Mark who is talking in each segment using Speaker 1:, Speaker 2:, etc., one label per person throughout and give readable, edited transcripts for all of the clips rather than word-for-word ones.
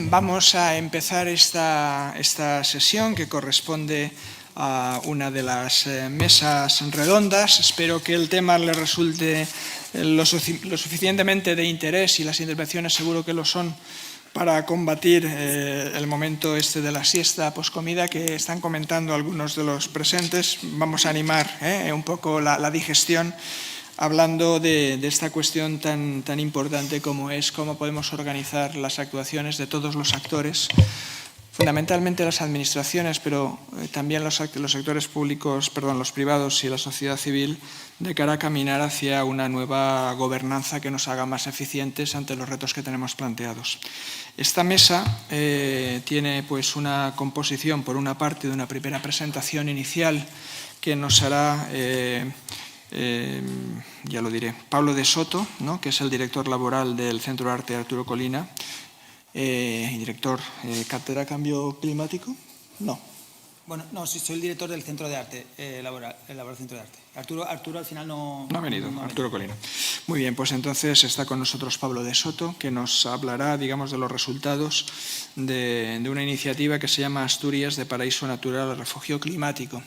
Speaker 1: vamos a empezar esta sesión que corresponde a una de las mesas redondas. Espero que el tema le resulte lo suficientemente de interés y las intervenciones seguro que lo son para combatir el momento de la siesta poscomida que están comentando algunos de los presentes. Vamos a animar un poco la digestión hablando de esta cuestión tan importante como es cómo podemos organizar las actuaciones de todos los actores, fundamentalmente las administraciones, pero también los sectores públicos, los privados y la sociedad civil, de cara a caminar hacia una nueva gobernanza que nos haga más eficientes ante los retos que tenemos planteados. Esta mesa tiene pues una composición, por una parte, de una primera presentación inicial que nos hará ya lo diré, Pablo de Soto, ¿no?, que es el director laboral del Centro de Arte Arturo Colina, director cátedra Cambio Climático. No.
Speaker 2: Bueno, no, soy el director del Centro de Arte, laboral Centro de Arte. Arturo al final no
Speaker 1: ha venido, Arturo Colina. Muy bien, pues entonces está con nosotros Pablo de Soto, que nos hablará, digamos, de los resultados de una iniciativa que se llama Asturias de Paraíso Natural al Refugio Climático.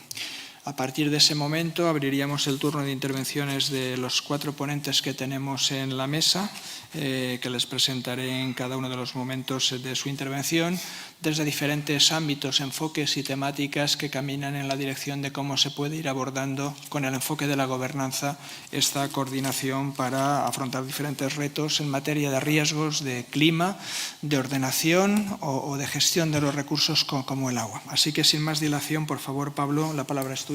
Speaker 1: A partir de ese momento abriríamos el turno de intervenciones de los 4 ponentes que tenemos en la mesa, que les presentaré en cada uno de los momentos de su intervención, desde diferentes ámbitos, enfoques y temáticas que caminan en la dirección de cómo se puede ir abordando con el enfoque de la gobernanza esta coordinación para afrontar diferentes retos en materia de riesgos, de clima, de ordenación o de gestión de los recursos como el agua. Así que sin más dilación, por favor, Pablo, la palabra es tuya.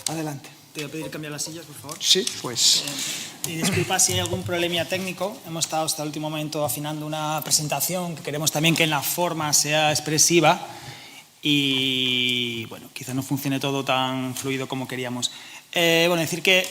Speaker 1: Adelante.
Speaker 2: Te voy a pedir cambiar las sillas, por favor.
Speaker 1: Sí, pues.
Speaker 2: Y disculpa si hay algún problemilla técnico. Hemos estado hasta el último momento afinando una presentación que queremos también que en la forma sea expresiva y, bueno, quizá no funcione todo tan fluido como queríamos. Decir que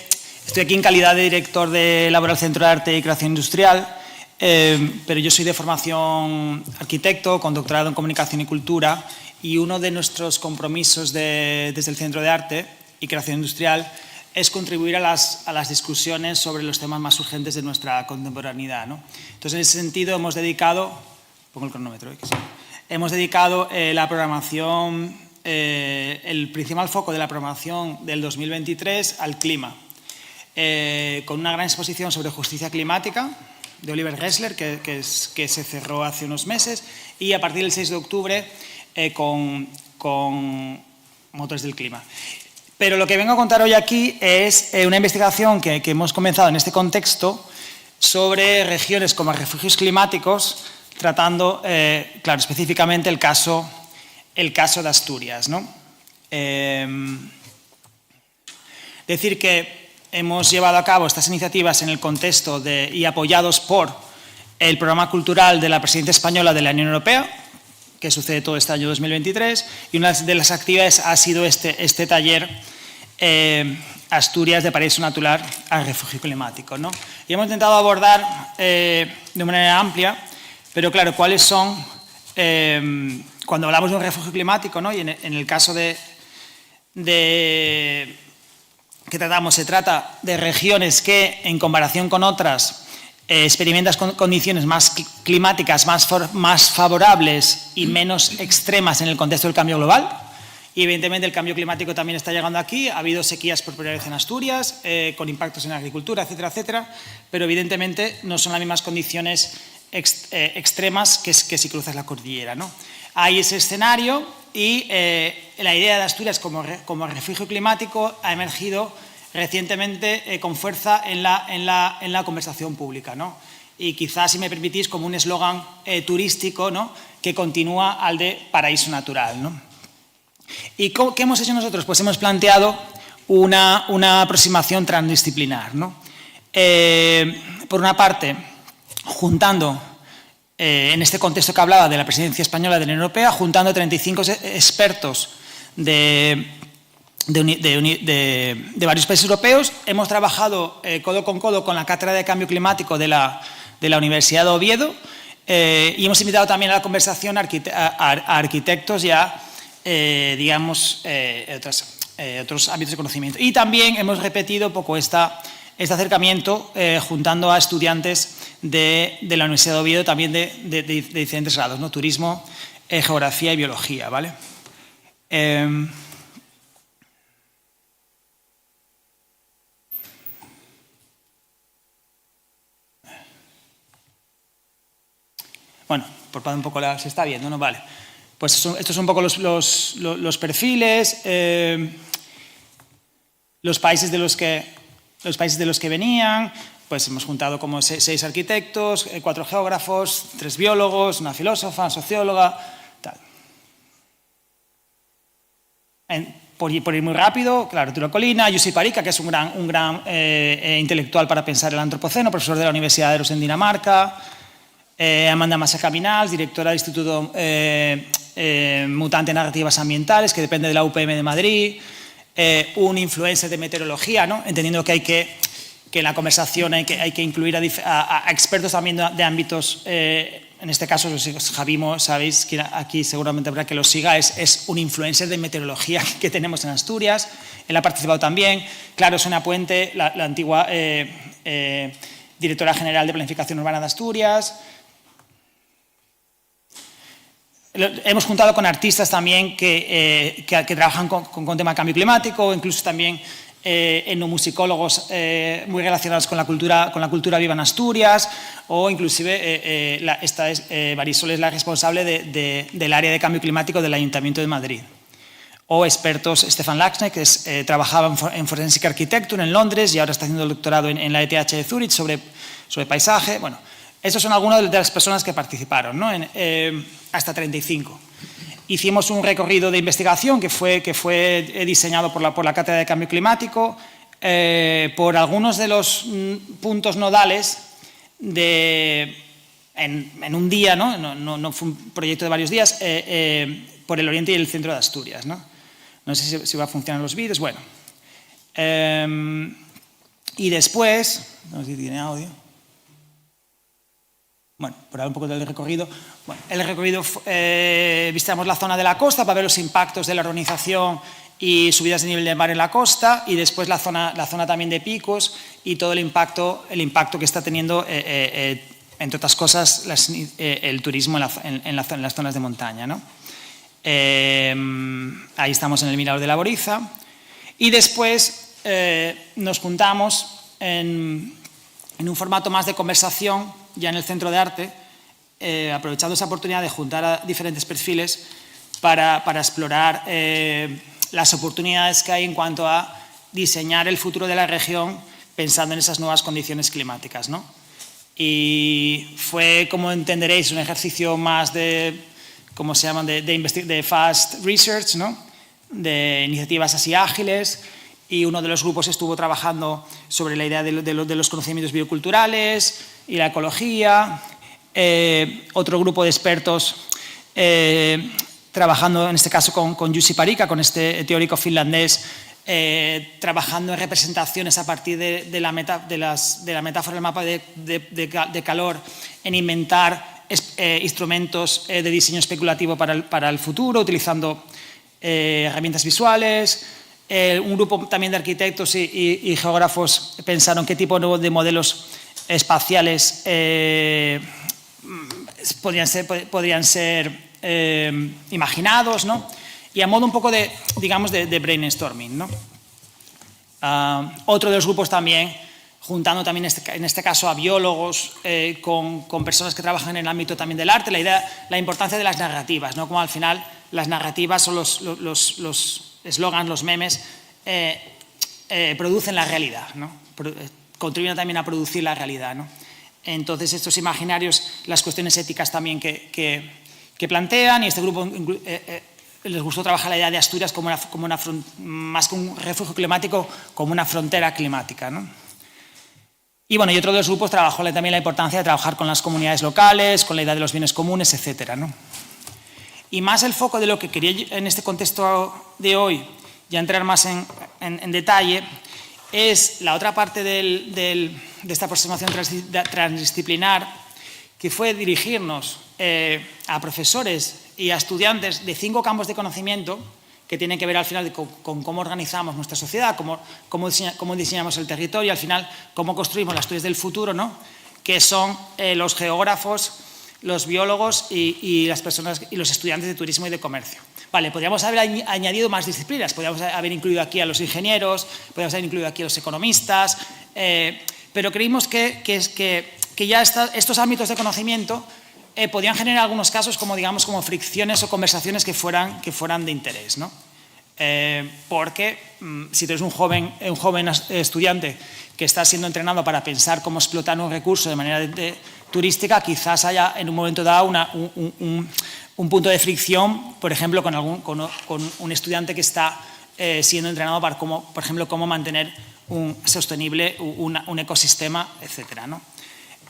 Speaker 2: estoy aquí en calidad de director de Laboral Centro de Arte y Creación Industrial, pero yo soy de formación arquitecto, con doctorado en Comunicación y Cultura, y uno de nuestros compromisos desde el Centro de Arte y Creación Industrial es contribuir a las discusiones sobre los temas más urgentes de nuestra contemporaneidad, ¿no? Entonces, en ese sentido, hemos dedicado, pongo el cronómetro, que sí, hemos dedicado la programación, el principal foco de la programación del 2023 al clima, con una gran exposición sobre justicia climática de Oliver Gessler, que se cerró hace unos meses, y a partir del 6 de octubre con motores del clima. Pero lo que vengo a contar hoy aquí es una investigación que hemos comenzado en este contexto sobre regiones como refugios climáticos, tratando, claro, específicamente el caso de Asturias, ¿no? Decir que hemos llevado a cabo estas iniciativas en el contexto y apoyados por el programa cultural de la Presidencia Española de la Unión Europea, que sucede todo este año 2023, y una de las actividades ha sido este taller Asturias de Paraíso Natural al Refugio Climático, ¿no? Y hemos intentado abordar de manera amplia, pero claro, cuáles son, cuando hablamos de un refugio climático, ¿no?, y en el caso que tratamos, se trata de regiones que, en comparación con otras, experimentas condiciones más climáticas, más favorables y menos extremas en el contexto del cambio global. Y evidentemente el cambio climático también está llegando aquí. Ha habido sequías por primera vez en Asturias, con impactos en la agricultura, etcétera, etcétera. Pero evidentemente no son las mismas condiciones extremas que si cruzas la cordillera, ¿no? Hay ese escenario y la idea de Asturias como refugio climático ha emergido recientemente con fuerza en la conversación pública, ¿no? Y quizás, si me permitís, como un eslogan turístico, ¿no?, que continúa al de paraíso natural, ¿no? ¿Y qué hemos hecho nosotros? Pues hemos planteado una aproximación transdisciplinar, ¿no? Por una parte, juntando, en este contexto que hablaba de la Presidencia Española de la Unión Europea, juntando 35 expertos de varios países europeos. Hemos trabajado codo con codo con la Cátedra de Cambio Climático de la Universidad de Oviedo y hemos invitado también a la conversación a arquitectos y a, otros ámbitos de conocimiento. Y también hemos repetido un poco esta este acercamiento juntando a estudiantes de la Universidad de Oviedo, también de diferentes grados, ¿no? Turismo, geografía y biología, ¿vale? Bueno, por un poco se está viendo, ¿no? Vale. Pues estos son un poco los perfiles, los países de los que venían. Pues hemos juntado como 6 arquitectos, 4 geógrafos, 3 biólogos, una filósofa, una socióloga, tal. Por ir muy rápido, claro, Arturo Colina, Jussi Parikka, que es un gran intelectual para pensar el antropoceno, profesor de la Universidad de Aarhus en Dinamarca. Amanda Massa-Caminals, directora del Instituto Mutante Narrativas Ambientales, que depende de la UPM de Madrid. Un influencer de meteorología, ¿no? Entendiendo que en la conversación hay que incluir a expertos también de ámbitos, en este caso, Javimo, sabéis que aquí seguramente habrá que lo siga, es un influencer de meteorología que tenemos en Asturias. Él ha participado también. Claro, Sonia Puente, la antigua directora general de Planificación Urbana de Asturias. Hemos juntado con artistas también que trabajan con tema cambio climático, incluso también etnomusicólogos muy relacionados con la cultura viva en Asturias, o inclusive Marisol es la responsable del área de cambio climático del Ayuntamiento de Madrid. O expertos, Stefan Laxne, que trabajaba en Forensic Architecture en Londres y ahora está haciendo el doctorado en la ETH de Zurich sobre paisaje. Bueno, esas son algunas de las personas que participaron, ¿no? Hasta 35. Hicimos un recorrido de investigación que fue diseñado por la Cátedra de Cambio Climático, por algunos de los puntos nodales en un día, no fue un proyecto de varios días, por el oriente y el centro de Asturias, ¿no? No sé si va a funcionar los vídeos. Bueno. Y después, no sé si tiene audio. Bueno, por hablar un poco del recorrido. Bueno, el recorrido, visitamos la zona de la costa para ver los impactos de la urbanización y subidas de nivel del mar en la costa, y después la zona también de picos y todo el impacto que está teniendo, entre otras cosas, el turismo en las zonas de montaña, ¿no? Ahí estamos en el Mirador de la Boriza. Y después nos juntamos en un formato más de conversación, ya en el Centro de Arte, aprovechando esa oportunidad de juntar a diferentes perfiles para explorar las oportunidades que hay en cuanto a diseñar el futuro de la región pensando en esas nuevas condiciones climáticas, ¿no? Y fue, como entenderéis, un ejercicio más de, ¿cómo se llaman?, de fast research, ¿no? De iniciativas así ágiles. Y uno de los grupos estuvo trabajando sobre la idea de los conocimientos bioculturales y la ecología. Otro grupo de expertos trabajando, en este caso, con Jussi Parikka, con este teórico finlandés, trabajando en representaciones a partir de la metáfora del mapa de calor, en inventar instrumentos de diseño especulativo para el futuro, utilizando herramientas visuales. Un grupo también de arquitectos y geógrafos pensaron qué tipo de modelos espaciales podrían ser imaginados, ¿no? Y a modo un poco de brainstorming, ¿no? Otro de los grupos también, juntando también en este caso a biólogos con personas que trabajan en el ámbito también del arte, la importancia de las narrativas, ¿no? Como al final las narrativas son los eslogans, los memes, producen la realidad, ¿no? Contribuyen también a producir la realidad, ¿no? Entonces, estos imaginarios, las cuestiones éticas también que plantean, y este grupo les gustó trabajar la idea de Asturias como más que un refugio climático, como una frontera climática, ¿no? Y bueno, y otro de los grupos trabajó también la importancia de trabajar con las comunidades locales, con la idea de los bienes comunes, etcétera, ¿no? Y más el foco de lo que quería en este contexto de hoy, ya entrar más en detalle, es la otra parte de esta aproximación transdisciplinar, que fue dirigirnos a profesores y a estudiantes de 5 campos de conocimiento que tienen que ver al final con cómo organizamos nuestra sociedad, cómo diseñamos el territorio, al final cómo construimos las ciudades del futuro, ¿no? Que son los geógrafos, los biólogos y las personas y los estudiantes de turismo y de comercio. Vale, podríamos haber añadido más disciplinas, podríamos haber incluido aquí a los ingenieros, podríamos haber incluido aquí a los economistas, pero creímos que ya estos ámbitos de conocimiento podían generar algunos casos como, digamos, como fricciones o conversaciones que fueran de interés, ¿no? Porque si tú eres un joven estudiante que está siendo entrenado para pensar cómo explotar un recurso de manera turística, quizás haya en un momento dado un punto de fricción, por ejemplo, con un estudiante que está siendo entrenado para cómo, por ejemplo, cómo mantener sostenible un ecosistema, etcétera, ¿no?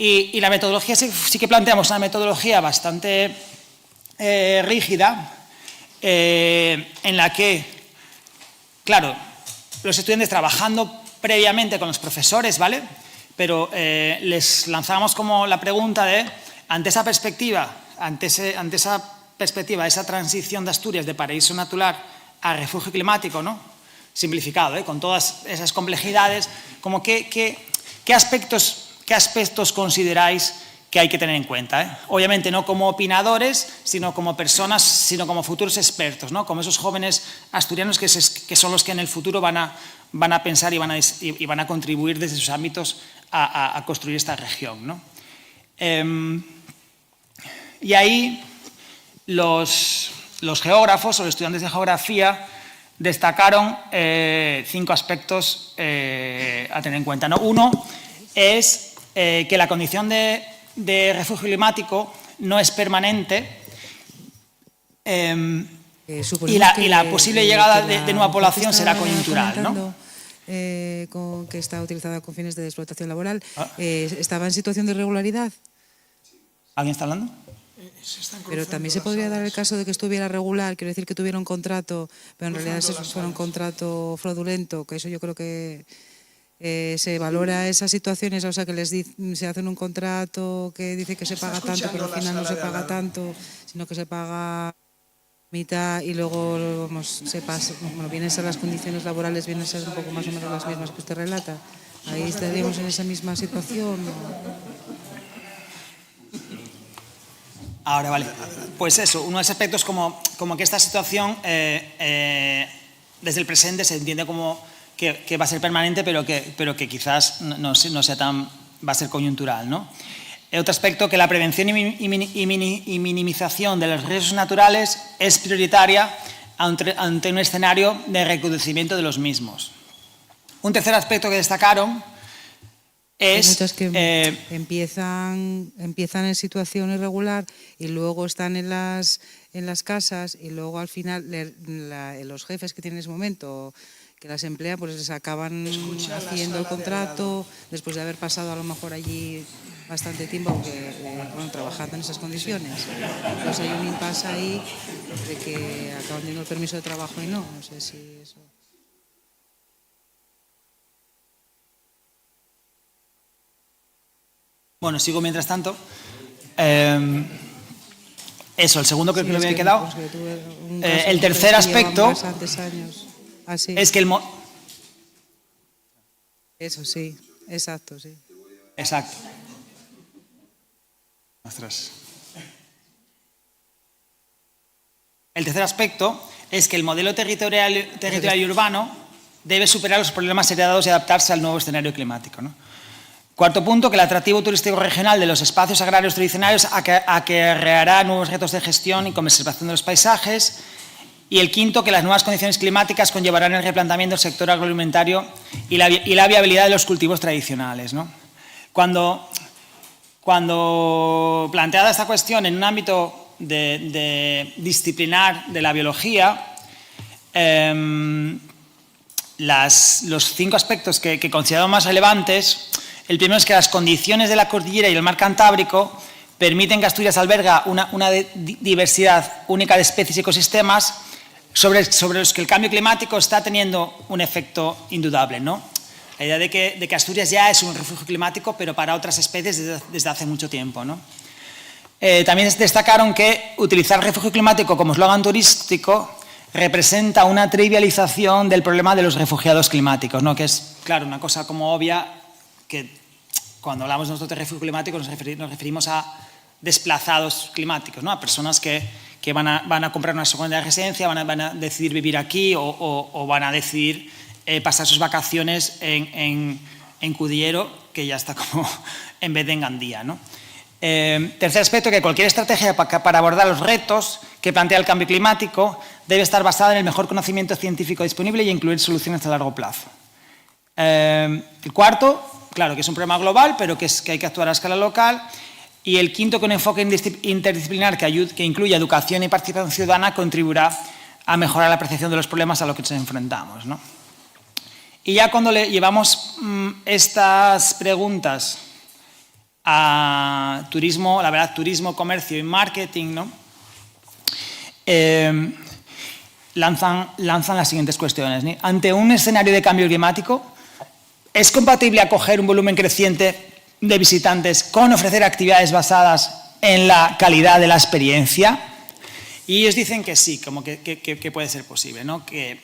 Speaker 2: Y la metodología sí que planteamos una metodología bastante rígida, en la que, claro, los estudiantes trabajando previamente con los profesores, ¿vale? Pero les lanzábamos como la pregunta de, ante esa perspectiva, esa transición de Asturias de paraíso natural a refugio climático, ¿no? Simplificado, con todas esas complejidades, como qué aspectos consideráis que hay que tener en cuenta, Obviamente no como opinadores, sino como personas, sino como futuros expertos, ¿no? Como esos jóvenes asturianos que son los que en el futuro van a pensar y van a contribuir desde sus ámbitos a construir esta región, ¿no? Y ahí los geógrafos o los estudiantes de geografía destacaron 5 aspectos a tener en cuenta, ¿no? Uno es que la condición de refugio climático no es permanente y la posible llegada de nueva población será coyuntural, ¿no?
Speaker 3: Que está utilizada con fines de explotación laboral, ¿estaba en situación de irregularidad?
Speaker 2: ¿Alguien está hablando?
Speaker 3: Pero también se podría dar el caso de que estuviera regular, quiero decir que tuviera un contrato, pero en realidad eso fuera un contrato fraudulento, que eso yo creo que se valora esas situaciones, o sea, que se hacen un contrato que dice que se paga tanto, pero al final no se paga tanto, sino que se paga mitad y luego se pasa, vienen a ser las condiciones laborales, vienen a ser un poco más o menos las mismas que usted relata. Ahí estaríamos en esa misma situación.
Speaker 2: Ahora, vale. Pues eso, uno de los aspectos como que esta situación desde el presente se entiende como que va a ser permanente, pero que quizás no sea tan, va a ser coyuntural, ¿no? Otro aspecto, que la prevención y minimización de los riesgos naturales es prioritaria ante un escenario de recrudecimiento de los mismos. Un tercer aspecto que destacaron es...
Speaker 3: Hay muchas que empiezan en situación irregular y luego están en las casas y luego al final los jefes que tienen en ese momento que las emplean, pues les acaban haciendo el contrato después de haber pasado a lo mejor allí bastante tiempo trabajando en esas condiciones. Entonces hay un impasse ahí de que acaban teniendo el permiso de trabajo y no sé si eso...
Speaker 2: Bueno, sigo mientras tanto. Eso, el segundo creo que lo había quedado. El tercer aspecto es que
Speaker 3: Eso sí, exacto, sí.
Speaker 2: Exacto. Ostras. El tercer aspecto es que el modelo territorial y urbano debe superar los problemas heredados y adaptarse al nuevo escenario climático, ¿no? Cuarto punto, que el atractivo turístico regional de los espacios agrarios tradicionales acarreará nuevos retos de gestión y conservación de los paisajes. Y el quinto, que las nuevas condiciones climáticas conllevarán el replanteamiento del sector agroalimentario y la viabilidad de los cultivos tradicionales, ¿no? Cuando planteada esta cuestión en un ámbito disciplinar de la biología, los 5 aspectos que considero más relevantes, el primero es que las condiciones de la cordillera y el mar Cantábrico permiten que Asturias alberga una diversidad única de especies y ecosistemas sobre los que el cambio climático está teniendo un efecto indudable, ¿no? La idea de que Asturias ya es un refugio climático, pero para otras especies desde hace mucho tiempo, ¿no? También destacaron que utilizar refugio climático como eslogan turístico representa una trivialización del problema de los refugiados climáticos, ¿no? Que es, claro, una cosa como obvia, que cuando hablamos nosotros de refugio climático nos referimos a desplazados climáticos, ¿no? A personas que van a comprar una segunda residencia, van a decidir vivir aquí o van a decidir pasar sus vacaciones en Cudillero, que ya está como en vez de en Gandía, ¿no? Tercer aspecto, que cualquier estrategia para abordar los retos que plantea el cambio climático debe estar basada en el mejor conocimiento científico disponible y incluir soluciones a largo plazo. El cuarto, claro, que es un problema global, pero que hay que actuar a escala local. Y el quinto, que un enfoque interdisciplinar que incluya educación y participación ciudadana contribuirá a mejorar la percepción de los problemas a los que nos enfrentamos, ¿no? Y ya cuando le llevamos estas preguntas a turismo, la verdad, turismo, comercio y marketing, ¿no? Lanzan las siguientes cuestiones, ¿no? Ante un escenario de cambio climático, ¿es compatible acoger un volumen creciente de visitantes con ofrecer actividades basadas en la calidad de la experiencia? Y ellos dicen que sí, como que puede ser posible, ¿no? Que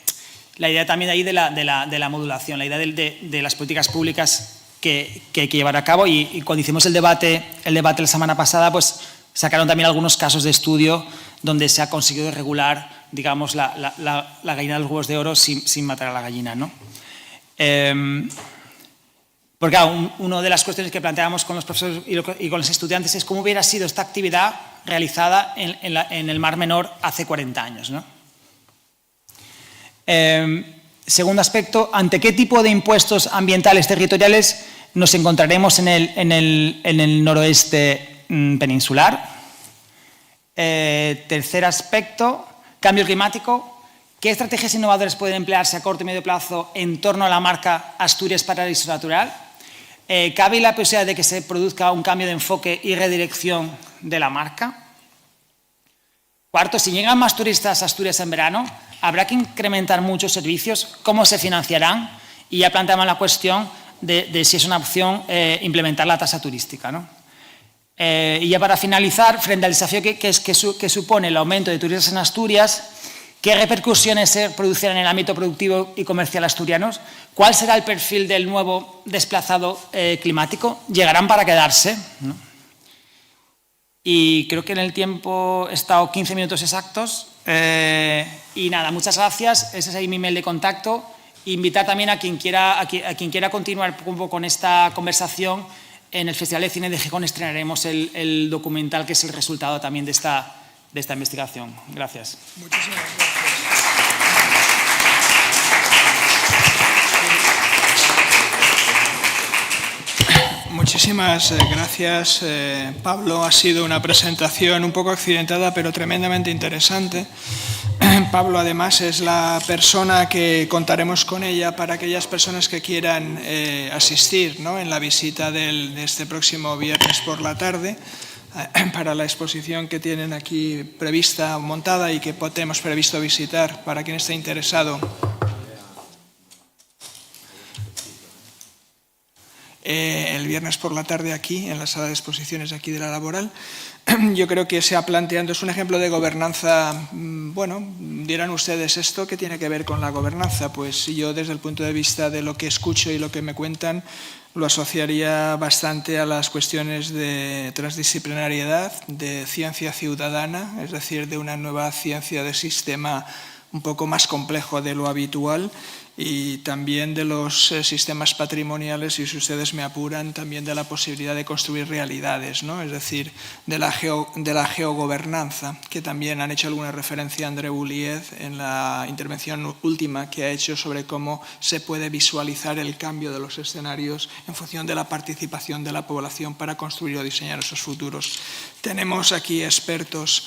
Speaker 2: la idea también ahí de la modulación, la idea de las políticas públicas que hay que llevar a cabo, y cuando hicimos el debate la semana pasada, pues sacaron también algunos casos de estudio donde se ha conseguido regular, digamos, la gallina de los huevos de oro sin matar a la gallina, ¿no? Porque claro, una de las cuestiones que planteábamos con los profesores y con los estudiantes es cómo hubiera sido esta actividad realizada en el Mar Menor hace 40 años, ¿no? Segundo aspecto, ¿ante qué tipo de impuestos ambientales territoriales nos encontraremos en el noroeste peninsular? Tercer aspecto, cambio climático. ¿Qué estrategias innovadoras pueden emplearse a corto y medio plazo en torno a la marca Asturias Paraíso Natural? ¿Cabe la posibilidad de que se produzca un cambio de enfoque y redirección de la marca? Cuarto, si llegan más turistas a Asturias en verano, ¿habrá que incrementar muchos servicios? ¿Cómo se financiarán? Y ya planteamos la cuestión de si es una opción implementar la tasa turística, ¿no? Y ya para finalizar, frente al desafío que supone el aumento de turistas en Asturias, ¿qué repercusiones se producirán en el ámbito productivo y comercial asturianos? ¿Cuál será el perfil del nuevo desplazado climático? ¿Llegarán para quedarse? ¿No? Y creo que en el tiempo he estado 15 minutos exactos. Y nada, muchas gracias. Ese es ahí mi mail de contacto. Invitar también a quien quiera continuar un poco con esta conversación. En el Festival de Cine de Gijón estrenaremos el documental, que es el resultado también de esta investigación. Gracias.
Speaker 1: Muchísimas gracias. Muchísimas gracias, Pablo. Ha sido una presentación un poco accidentada, pero tremendamente interesante. Pablo, además, es la persona que contaremos con ella para aquellas personas que quieran asistir, ¿no?, en la visita de este próximo viernes por la tarde, para la exposición que tienen aquí prevista, montada, y que tenemos previsto visitar para quien esté interesado. El viernes por la tarde aquí, en la sala de exposiciones aquí de la Laboral. Yo creo que se ha planteado, es un ejemplo de gobernanza. Bueno, dirán ustedes, ¿esto qué tiene que ver con la gobernanza? Pues yo, desde el punto de vista de lo que escucho y lo que me cuentan, lo asociaría bastante a las cuestiones de transdisciplinariedad, de ciencia ciudadana, es decir, de una nueva ciencia de sistema un poco más complejo de lo habitual, y también de los sistemas patrimoniales, y si ustedes me apuran, también de la posibilidad de construir realidades, ¿no? Es decir, de la geogobernanza, que también han hecho alguna referencia a André Bouliez en la intervención última que ha hecho sobre cómo se puede visualizar el cambio de los escenarios en función de la participación de la población para construir o diseñar esos futuros. Tenemos aquí expertos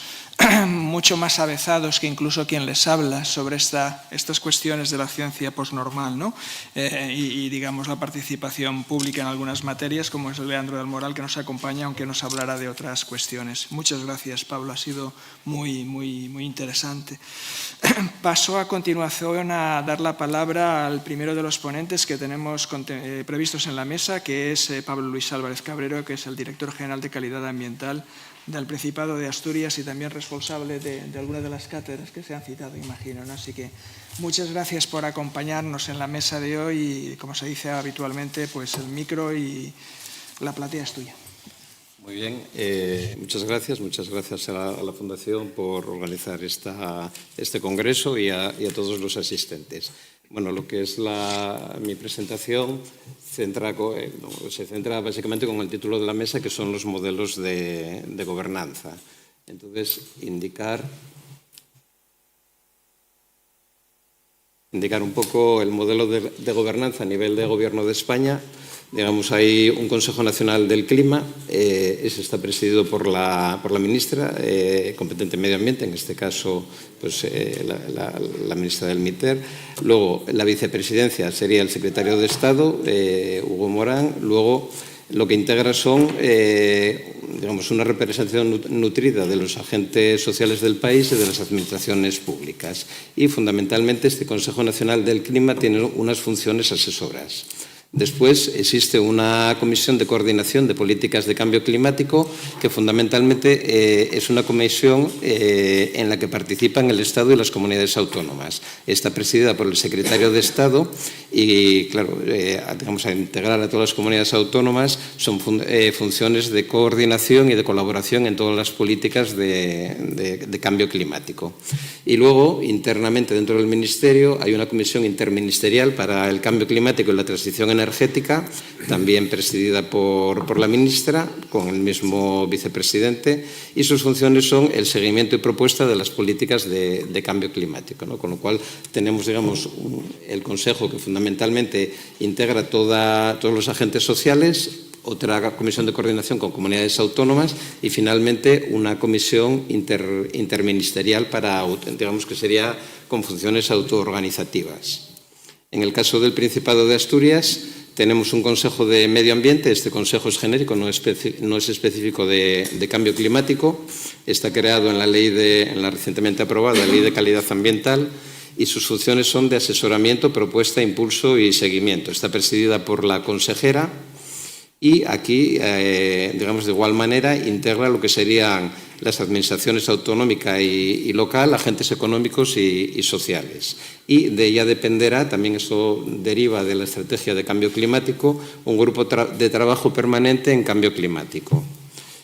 Speaker 1: mucho más avezados que incluso quien les habla sobre estas cuestiones de la ciencia posnormal, ¿no? Y digamos la participación pública en algunas materias, como es el Leandro del Moral, que nos acompaña, aunque nos hablará de otras cuestiones. Muchas gracias, Pablo, ha sido muy interesante. Paso a continuación a dar la palabra al primero de los ponentes que tenemos previstos en la mesa, que es Pablo Luis Álvarez Cabrero, que es el director general de Calidad Ambiental del Principado de Asturias y también responsable responsable de alguna de las cátedras que se han citado, imagino, ¿no? Así que muchas gracias por acompañarnos en la mesa de hoy y, como se dice habitualmente, pues el micro y la platea es tuya.
Speaker 4: Muy bien, muchas gracias a la Fundación por organizar este congreso y a todos los asistentes. Bueno, lo que es mi presentación se centra básicamente con el título de la mesa, que son los modelos de gobernanza. Entonces, indicar un poco el modelo de gobernanza a nivel de Gobierno de España. Digamos, hay un Consejo Nacional del Clima, ese está presidido por la ministra competente en Medio Ambiente, en este caso pues, la ministra del MITER. Luego, la vicepresidencia sería el secretario de Estado, Hugo Morán. Luego, lo que integra son digamos, una representación nutrida de los agentes sociales del país y de las administraciones públicas. Y, fundamentalmente, este Consejo Nacional del Clima tiene unas funciones asesoras. Después existe una comisión de coordinación de políticas de cambio climático que fundamentalmente es una comisión en la que participan el Estado y las comunidades autónomas. Está presidida por el secretario de Estado y, claro, digamos, a integrar a todas las comunidades autónomas son funciones de coordinación y de colaboración en todas las políticas de cambio climático. Y luego, internamente dentro del Ministerio, hay una comisión interministerial para el cambio climático y la transición energética, también presidida por la ministra, con el mismo vicepresidente, y sus funciones son el seguimiento y propuesta de las políticas de cambio climático, ¿no? Con lo cual tenemos, digamos, el Consejo que fundamentalmente integra todos los agentes sociales, otra comisión de coordinación con comunidades autónomas y, finalmente, una comisión interministerial para, digamos, que sería con funciones autoorganizativas. En el caso del Principado de Asturias tenemos un Consejo de Medio Ambiente. Este consejo es genérico, no es específico de cambio climático. Está creado en la recientemente aprobada Ley de Calidad Ambiental y sus funciones son de asesoramiento, propuesta, impulso y seguimiento. Está presidida por la consejera y aquí, digamos, de igual manera, integra lo que serían las administraciones autonómica y local, agentes económicos y sociales. Y de ella dependerá, también eso deriva de la estrategia de cambio climático, un grupo de trabajo permanente en cambio climático.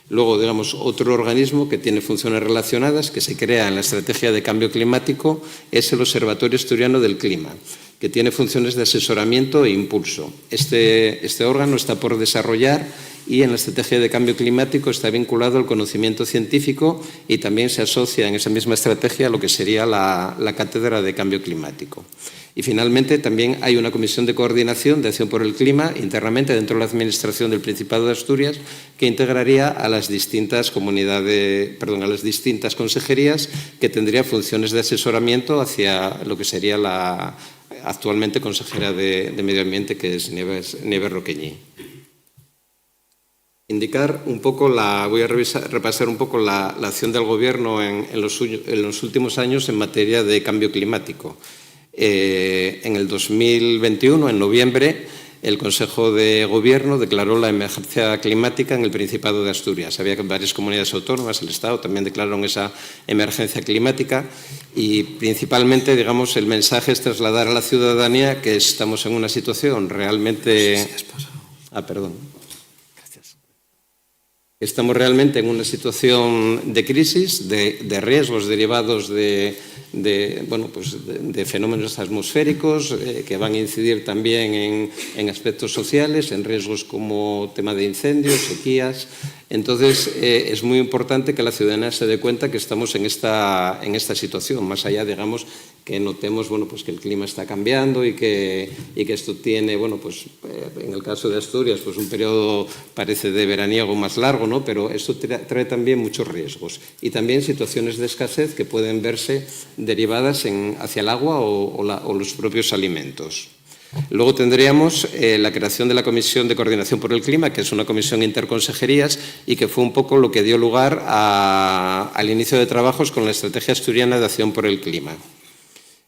Speaker 4: Luego, digamos, otro organismo que tiene funciones relacionadas, que se crea en la estrategia de cambio climático, es el Observatorio Asturiano del Clima, que tiene funciones de asesoramiento e impulso. Este órgano está por desarrollar y en la estrategia de cambio climático está vinculado al conocimiento científico y también se asocia en esa misma estrategia a lo que sería la cátedra de cambio climático. Y, finalmente, también hay una comisión de coordinación de acción por el clima internamente dentro de la Administración del Principado de Asturias que integraría a las distintas consejerías, que tendría funciones de asesoramiento hacia lo que sería la actualmente consejera de Medio Ambiente, que es Nieves Roqueñi. Indicar un poco voy a repasar un poco la acción del Gobierno en los últimos años en materia de cambio climático. En el 2021, en noviembre, el Consejo de Gobierno declaró la emergencia climática en el Principado de Asturias. Había varias comunidades autónomas, el Estado también declararon esa emergencia climática y, principalmente, digamos, el mensaje es trasladar a la ciudadanía que estamos en una situación realmente... Estamos realmente en una situación de crisis, de riesgos derivados de fenómenos atmosféricos que van a incidir también en aspectos sociales, en riesgos como tema de incendios, sequías. Entonces, es muy importante que la ciudadanía se dé cuenta que estamos en esta situación, más allá, digamos, que notemos que el clima está cambiando y que esto tiene, en el caso de Asturias, pues un periodo parece de veraniego más largo, ¿no? Pero esto trae también muchos riesgos y también situaciones de escasez que pueden verse derivadas hacia el agua o los propios alimentos. Luego tendríamos la creación de la Comisión de Coordinación por el Clima, que es una comisión interconsejerías y que fue un poco lo que dio lugar al inicio de trabajos con la Estrategia Asturiana de Acción por el Clima.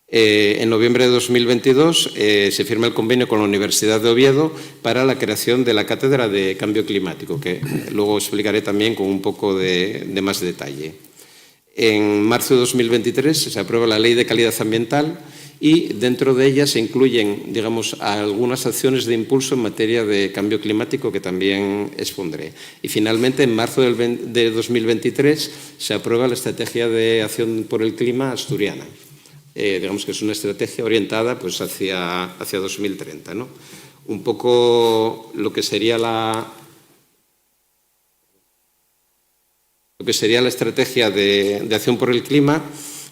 Speaker 4: En noviembre de 2022 se firma el convenio con la Universidad de Oviedo para la creación de la Cátedra de Cambio Climático, que luego explicaré también con un poco de más detalle. En marzo de 2023 se aprueba la Ley de Calidad Ambiental y dentro de ella se incluyen, digamos, algunas acciones de impulso en materia de cambio climático que también expondré. Y finalmente, en marzo de 2023 se aprueba la Estrategia de Acción por el Clima asturiana. Digamos que es una estrategia orientada pues, hacia 2030, ¿no? Un poco lo que sería la estrategia de acción por el clima,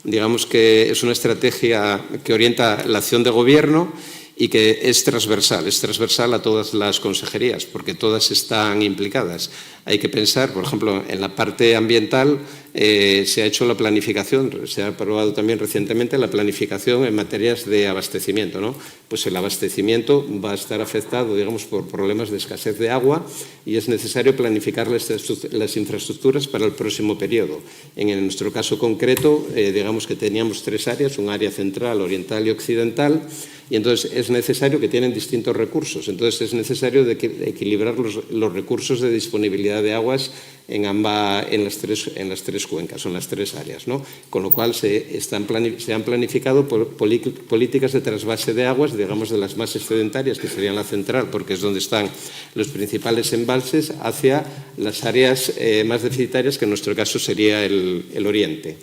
Speaker 4: digamos que es una estrategia que orienta la acción de gobierno y que es transversal a todas las consejerías, porque todas están implicadas. Hay que pensar, por ejemplo, en la parte ambiental se ha hecho la planificación, se ha aprobado también recientemente la planificación en materias de abastecimiento, ¿no? Pues el abastecimiento va a estar afectado, digamos, por problemas de escasez de agua y es necesario planificar las infraestructuras para el próximo periodo. En nuestro caso concreto, digamos que teníamos 3 áreas, un área central, oriental y occidental, y entonces es necesario que tienen distintos recursos. Entonces es necesario equilibrar los recursos de disponibilidad de aguas en las tres cuencas, o en las 3 áreas, ¿no? Con lo cual se han planificado políticas de trasvase de aguas, digamos de las más excedentarias, que serían la central, porque es donde están los principales embalses, hacia las áreas más deficitarias, que en nuestro caso sería el oriente.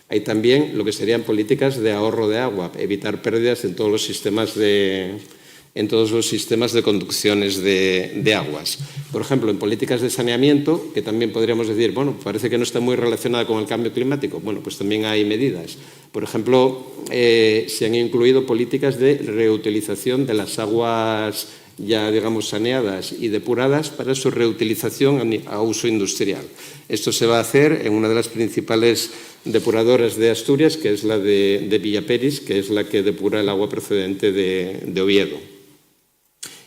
Speaker 4: Hay también lo que serían políticas de ahorro de agua, evitar pérdidas en todos los sistemas de conducciones de aguas. Por ejemplo, en políticas de saneamiento, que también podríamos decir, bueno, parece que no está muy relacionada con el cambio climático. Bueno, pues también hay medidas. Por ejemplo, se han incluido políticas de reutilización de las aguas ya, digamos, saneadas y depuradas para su reutilización a uso industrial. Esto se va a hacer en una de las principales depuradoras de Asturias, que es la de Villaperis, que es la que depura el agua procedente de Oviedo.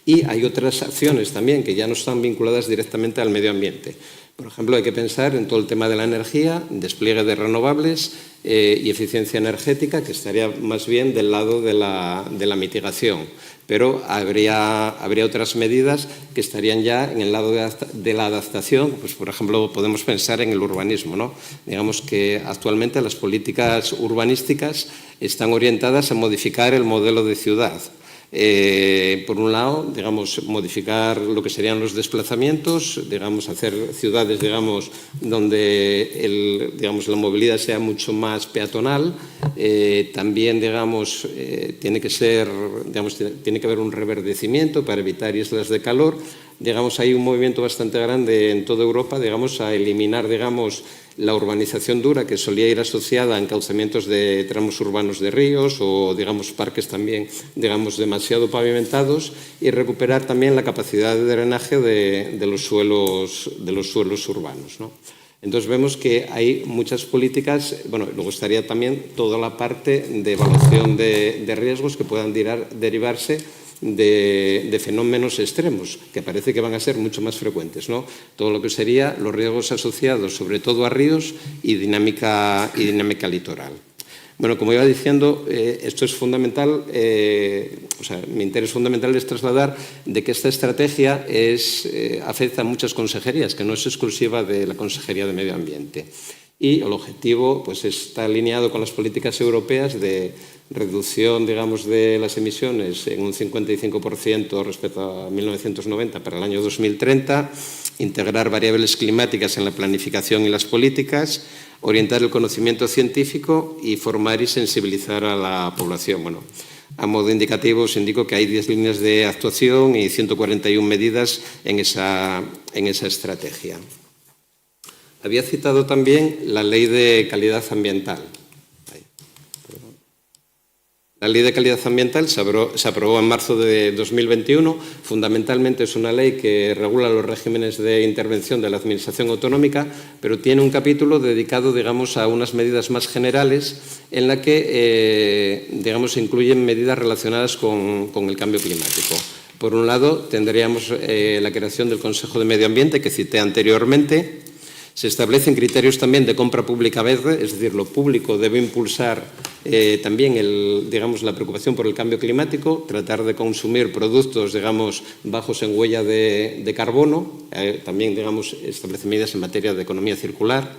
Speaker 4: Y hay otras acciones también que ya no están vinculadas directamente al medio ambiente. Por ejemplo, hay que pensar en todo el tema de la energía, despliegue de renovables y eficiencia energética, que estaría más bien del lado de la mitigación. Pero habría otras medidas que estarían ya en el lado de la adaptación. Pues, por ejemplo, podemos pensar en el urbanismo, ¿no? Digamos que actualmente las políticas urbanísticas están orientadas a modificar el modelo de ciudad. Por un lado, digamos, modificar lo que serían los desplazamientos, digamos, hacer ciudades, digamos, donde la movilidad sea mucho más peatonal. También, digamos, tiene que haber un reverdecimiento para evitar islas de calor. Digamos, hay un movimiento bastante grande en toda Europa, digamos, a eliminar, digamos, la urbanización dura, que solía ir asociada a encauzamientos de tramos urbanos de ríos o, digamos, parques también, digamos, demasiado pavimentados, y recuperar también la capacidad de drenaje de los suelos urbanos, ¿no? Entonces vemos que hay muchas políticas. Bueno, luego estaría también toda la parte de evaluación de riesgos que puedan derivarse de fenómenos extremos, que parece que van a ser mucho más frecuentes, ¿no? Todo lo que sería los riesgos asociados sobre todo a ríos y dinámica litoral. Bueno, como iba diciendo, esto es fundamental, mi interés fundamental es trasladar de que esta estrategia afecta a muchas consejerías, que no es exclusiva de la Consejería de Medio Ambiente. Y el objetivo pues, está alineado con las políticas europeas de reducción, digamos, de las emisiones en un 55% respecto a 1990 para el año 2030, integrar variables climáticas en la planificación y las políticas, orientar el conocimiento científico y formar y sensibilizar a la población. Bueno, a modo indicativo os indico que hay 10 líneas de actuación y 141 medidas en esa estrategia. Había citado también la Ley de Calidad Ambiental. La Ley de Calidad Ambiental se aprobó en marzo de 2021. Fundamentalmente es una ley que regula los regímenes de intervención de la Administración autonómica, pero tiene un capítulo dedicado, digamos, a unas medidas más generales en la que, digamos, se incluyen medidas relacionadas con el cambio climático. Por un lado, tendríamos la creación del Consejo de Medio Ambiente, que cité anteriormente. Se establecen criterios también de compra pública verde, es decir, lo público debe impulsar también la preocupación por el cambio climático, tratar de consumir productos, digamos, bajos en huella de carbono, también, digamos, establece medidas en materia de economía circular.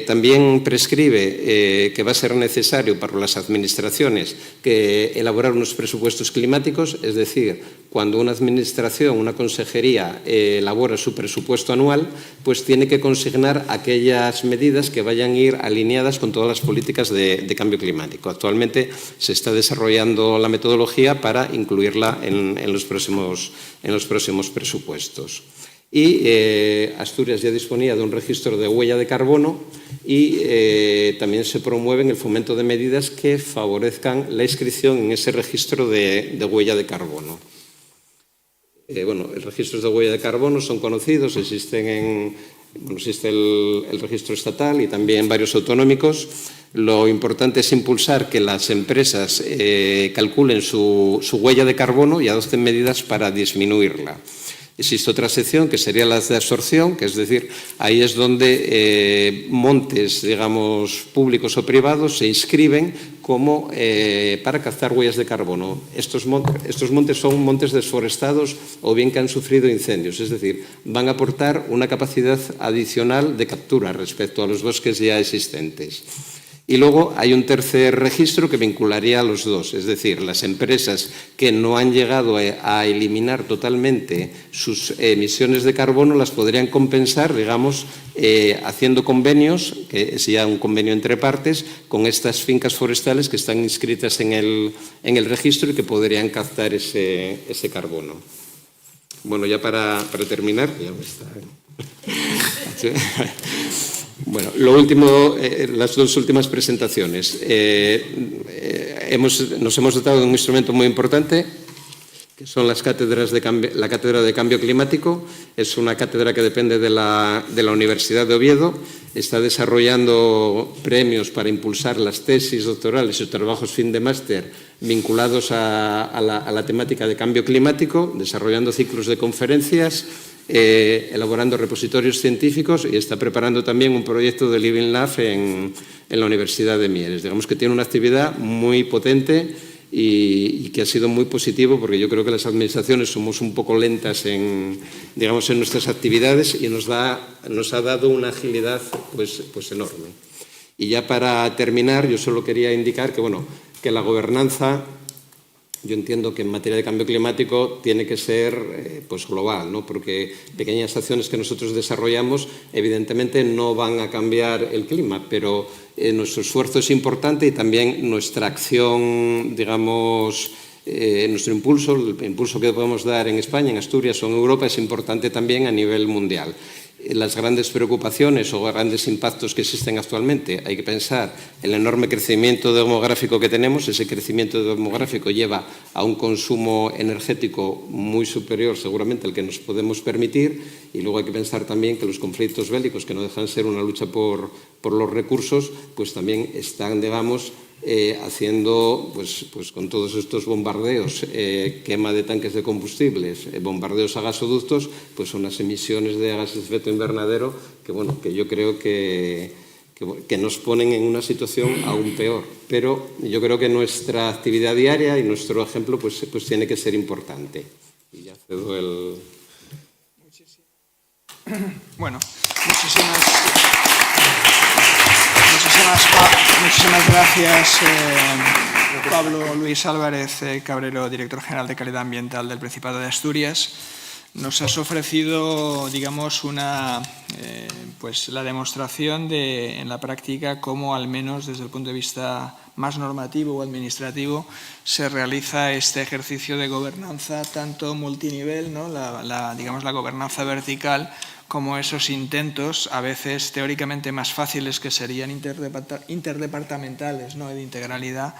Speaker 4: También prescribe que va a ser necesario para las administraciones elaborar unos presupuestos climáticos, es decir, cuando una administración, una consejería elabora su presupuesto anual, pues tiene que consignar aquellas medidas que vayan a ir alineadas con todas las políticas de cambio climático. Actualmente se está desarrollando la metodología para incluirla en los próximos presupuestos. Y Asturias ya disponía de un registro de huella de carbono y también se promueve el fomento de medidas que favorezcan la inscripción en ese registro de huella de carbono. Los registros de huella de carbono son conocidos, existe el registro estatal y también varios autonómicos. Lo importante es impulsar que las empresas calculen su huella de carbono y adopten medidas para disminuirla. Existe otra sección que sería la de absorción, que es decir, ahí es donde montes, digamos, públicos o privados se inscriben como para captar huellas de carbono. Estos montes son montes desforestados o bien que han sufrido incendios, es decir, van a aportar una capacidad adicional de captura respecto a los bosques ya existentes. Y luego hay un tercer registro que vincularía a los dos, es decir, las empresas que no han llegado a eliminar totalmente sus emisiones de carbono las podrían compensar, digamos, haciendo convenios, que es ya un convenio entre partes, con estas fincas forestales que están inscritas en el registro y que podrían captar ese carbono. Bueno, ya para terminar, ya me está. Bueno, lo último, las dos últimas presentaciones. Nos hemos dotado de un instrumento muy importante, que son las cátedras la Cátedra de Cambio Climático. Es una cátedra que depende de la Universidad de Oviedo. Está desarrollando premios para impulsar las tesis doctorales y trabajos fin de máster vinculados a la temática de cambio climático, desarrollando ciclos de conferencias, elaborando repositorios científicos y está preparando también un proyecto de Living Lab en la Universidad de Mieres. Digamos que tiene una actividad muy potente y que ha sido muy positivo porque yo creo que las administraciones somos un poco lentas en nuestras actividades y nos ha dado una agilidad pues enorme. Y ya para terminar, yo solo quería indicar que la gobernanza, yo entiendo que en materia de cambio climático tiene que ser global, ¿no? Porque pequeñas acciones que nosotros desarrollamos evidentemente no van a cambiar el clima, pero nuestro esfuerzo es importante y también nuestra acción, digamos, nuestro impulso, el impulso que podemos dar en España, en Asturias o en Europa es importante también a nivel mundial. Las grandes preocupaciones o grandes impactos que existen actualmente, hay que pensar el enorme crecimiento demográfico que tenemos. Ese crecimiento demográfico lleva a un consumo energético muy superior seguramente al que nos podemos permitir y luego hay que pensar también que los conflictos bélicos, que no dejan de ser una lucha por los recursos, pues también están, digamos, haciendo pues con todos estos bombardeos, quema de tanques de combustibles, bombardeos a gasoductos, pues unas emisiones de gases de efecto invernadero que yo creo que nos ponen en una situación aún peor. Pero yo creo que nuestra actividad diaria y nuestro ejemplo pues tiene que ser importante. Y ya cedo el...
Speaker 1: Bueno, muchísimas gracias, Pablo Luis Álvarez Cabrero, director general de Calidad Ambiental del Principado de Asturias. Nos has ofrecido, digamos, la demostración en la práctica cómo, al menos desde el punto de vista más normativo o administrativo, se realiza este ejercicio de gobernanza tanto multinivel, ¿no? digamos la gobernanza vertical, como esos intentos, a veces teóricamente más fáciles, que serían interdepartamentales, ¿no? De integralidad,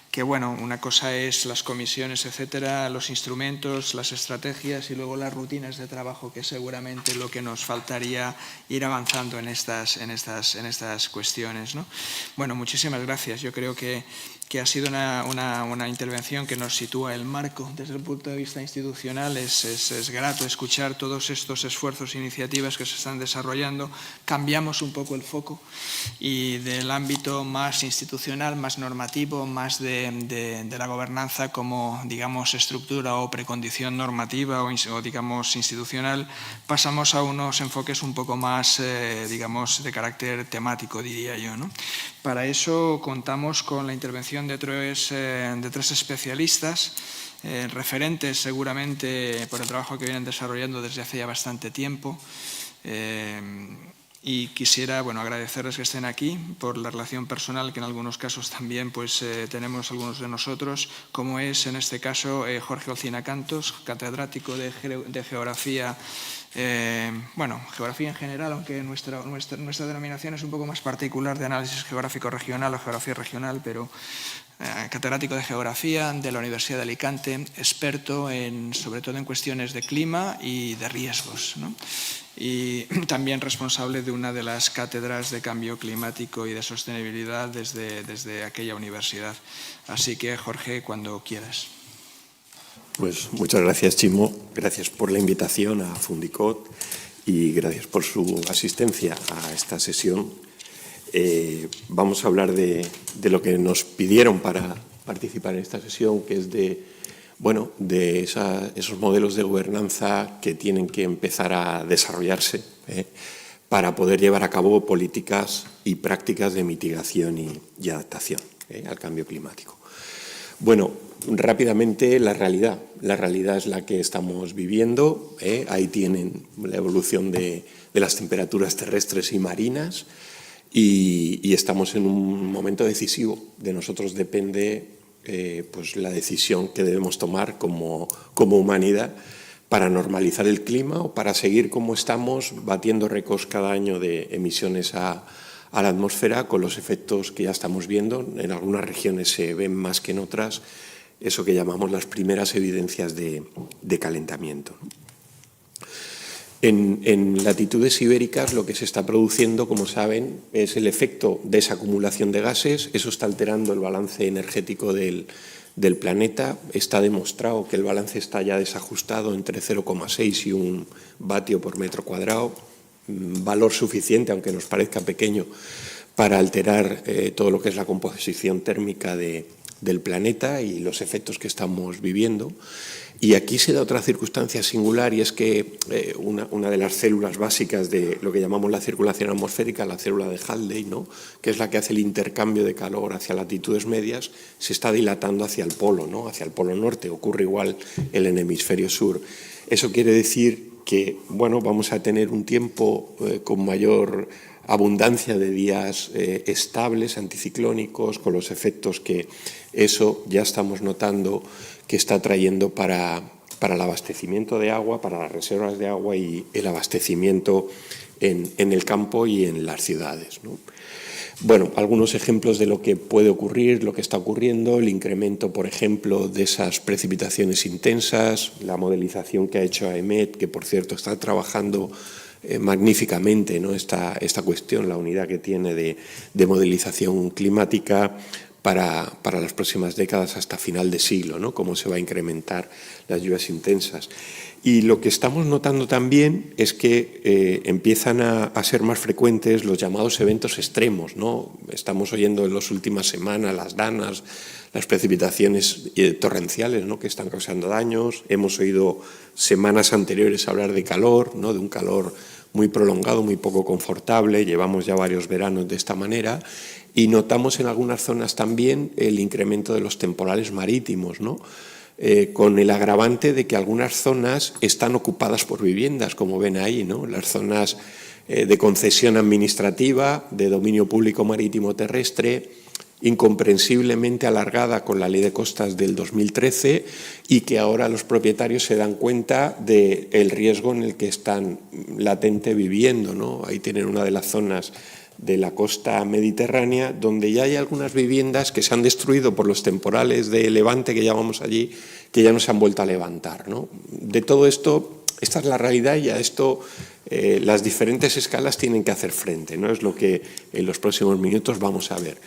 Speaker 1: que una cosa es las comisiones, etcétera, los instrumentos, las estrategias y luego las rutinas de trabajo, que es seguramente lo que nos faltaría ir avanzando en estas cuestiones, ¿no? Bueno, muchísimas gracias. Yo creo que que ha sido una intervención que nos sitúa el marco desde el punto de vista institucional. Es grato escuchar todos estos esfuerzos e iniciativas que se están desarrollando. Cambiamos un poco el foco y del ámbito más institucional, más normativo, más de la gobernanza como, digamos, estructura o precondición normativa o digamos, institucional, pasamos a unos enfoques un poco más, digamos, de carácter temático, diría yo, ¿no? Para eso contamos con la intervención de tres especialistas, referentes seguramente por el trabajo que vienen desarrollando desde hace ya bastante tiempo. Y quisiera agradecerles que estén aquí por la relación personal que en algunos casos también tenemos algunos de nosotros, como es en este caso Jorge Olcina Cantos, catedrático de Geografía, geografía en general, aunque nuestra denominación es un poco más particular, de análisis geográfico regional o geografía regional, pero catedrático de Geografía de la Universidad de Alicante, experto sobre todo en cuestiones de clima y de riesgos, ¿no? Y también responsable de una de las cátedras de cambio climático y de sostenibilidad desde aquella universidad. Así que, Jorge, cuando quieras.
Speaker 5: Pues muchas gracias, Chimo. Gracias por la invitación a Fundicot y gracias por su asistencia a esta sesión. Vamos a hablar de lo que nos pidieron para participar en esta sesión, que es de esos modelos de gobernanza que tienen que empezar a desarrollarse para poder llevar a cabo políticas y prácticas de mitigación y adaptación al cambio climático. Bueno, rápidamente la realidad. La realidad es la que estamos viviendo. Ahí tienen la evolución de las temperaturas terrestres y marinas y estamos en un momento decisivo. De nosotros depende la decisión que debemos tomar como humanidad para normalizar el clima o para seguir como estamos, batiendo récords cada año de emisiones a la atmósfera, con los efectos que ya estamos viendo. En algunas regiones se ven más que en otras, eso que llamamos las primeras evidencias de calentamiento. En latitudes ibéricas lo que se está produciendo, como saben, es el efecto de esa acumulación de gases. Eso está alterando el balance energético del planeta. Está demostrado que el balance está ya desajustado entre 0,6 y 1 vatio por metro cuadrado, valor suficiente, aunque nos parezca pequeño, para alterar todo lo que es la composición térmica del planeta y los efectos que estamos viviendo. Y aquí se da otra circunstancia singular, y es que una de las células básicas de lo que llamamos la circulación atmosférica, la célula de Halley, ¿no?, que es la que hace el intercambio de calor hacia latitudes medias, se está dilatando hacia el polo, ¿no?, hacia el polo norte. Ocurre igual en el hemisferio sur. Eso quiere decir que vamos a tener un tiempo con mayor abundancia de días estables, anticiclónicos, con los efectos que eso ya estamos notando que está trayendo para el abastecimiento de agua, para las reservas de agua y el abastecimiento en el campo y en las ciudades, ¿no? Algunos ejemplos de lo que puede ocurrir, lo que está ocurriendo, el incremento, por ejemplo, de esas precipitaciones intensas, la modelización que ha hecho AEMET, que por cierto está trabajando magníficamente, ¿no?, esta cuestión, la unidad que tiene de modelización climática para las próximas décadas hasta final de siglo, ¿no?, cómo se va a incrementar las lluvias intensas. Y lo que estamos notando también es que empiezan a ser más frecuentes los llamados eventos extremos, ¿no? Estamos oyendo en las últimas semanas las danas, las precipitaciones torrenciales, ¿no?, que están causando daños. Hemos oído semanas anteriores hablar de calor, ¿no?, de un calor muy prolongado, muy poco confortable. Llevamos ya varios veranos de esta manera y notamos en algunas zonas también el incremento de los temporales marítimos, ¿no?, con el agravante de que algunas zonas están ocupadas por viviendas, como ven ahí, ¿no?, las zonas de concesión administrativa, de dominio público marítimo terrestre, incomprensiblemente alargada con la Ley de Costas del 2013, y que ahora los propietarios se dan cuenta del riesgo en el que están latente viviendo, ¿no? Ahí tienen una de las zonas de la costa mediterránea donde ya hay algunas viviendas que se han destruido por los temporales de levante que llamamos allí, que ya no se han vuelto a levantar, ¿no? De todo esto, esta es la realidad, y a esto las diferentes escalas tienen que hacer frente, ¿no? Es lo que en los próximos minutos vamos a ver.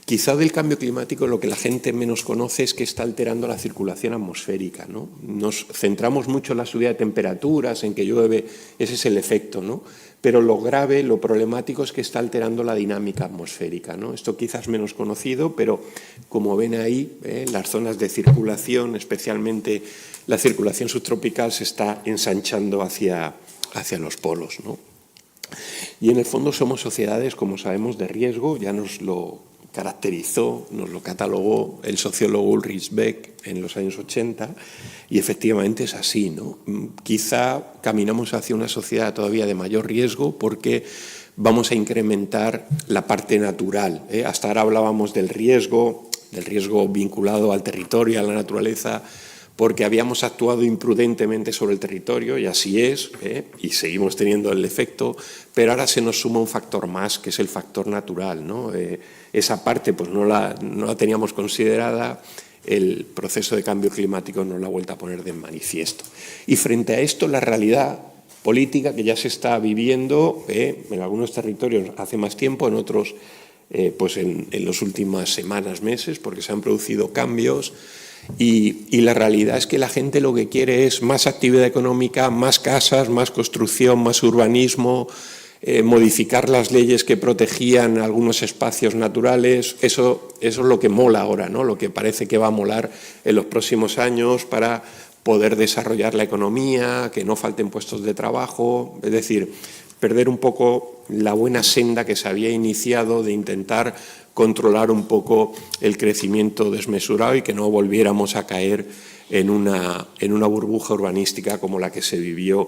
Speaker 5: Quizá del cambio climático lo que la gente menos conoce es que está alterando la circulación atmosférica, ¿no? Nos centramos mucho en la subida de temperaturas, en que llueve, ese es el efecto, ¿no? Pero lo grave, lo problemático es que está alterando la dinámica atmosférica, ¿no? Esto quizás menos conocido, pero como ven ahí, las zonas de circulación, especialmente la circulación subtropical, se está ensanchando hacia los polos, ¿no? Y en el fondo somos sociedades, como sabemos, de riesgo, ya nos lo caracterizó, nos lo catalogó el sociólogo Ulrich Beck en los años 80, y efectivamente es así, ¿no? Quizá caminamos hacia una sociedad todavía de mayor riesgo porque vamos a incrementar la parte natural, ¿eh? Hasta ahora hablábamos del riesgo vinculado al territorio, a la naturaleza, porque habíamos actuado imprudentemente sobre el territorio, y así es, y seguimos teniendo el efecto, pero ahora se nos suma un factor más, que es el factor natural, ¿no? Esa parte pues no la teníamos considerada, el proceso de cambio climático nos la ha vuelto a poner de manifiesto. Y frente a esto, la realidad política que ya se está viviendo en algunos territorios hace más tiempo, en otros pues en las últimas semanas, meses, porque se han producido cambios. Y la realidad es que la gente lo que quiere es más actividad económica, más casas, más construcción, más urbanismo, modificar las leyes que protegían algunos espacios naturales. Eso es lo que mola ahora, ¿no? Lo que parece que va a molar en los próximos años para poder desarrollar la economía, que no falten puestos de trabajo, es decir, perder un poco la buena senda que se había iniciado de intentar controlar un poco el crecimiento desmesurado y que no volviéramos a caer en una burbuja urbanística como la que se vivió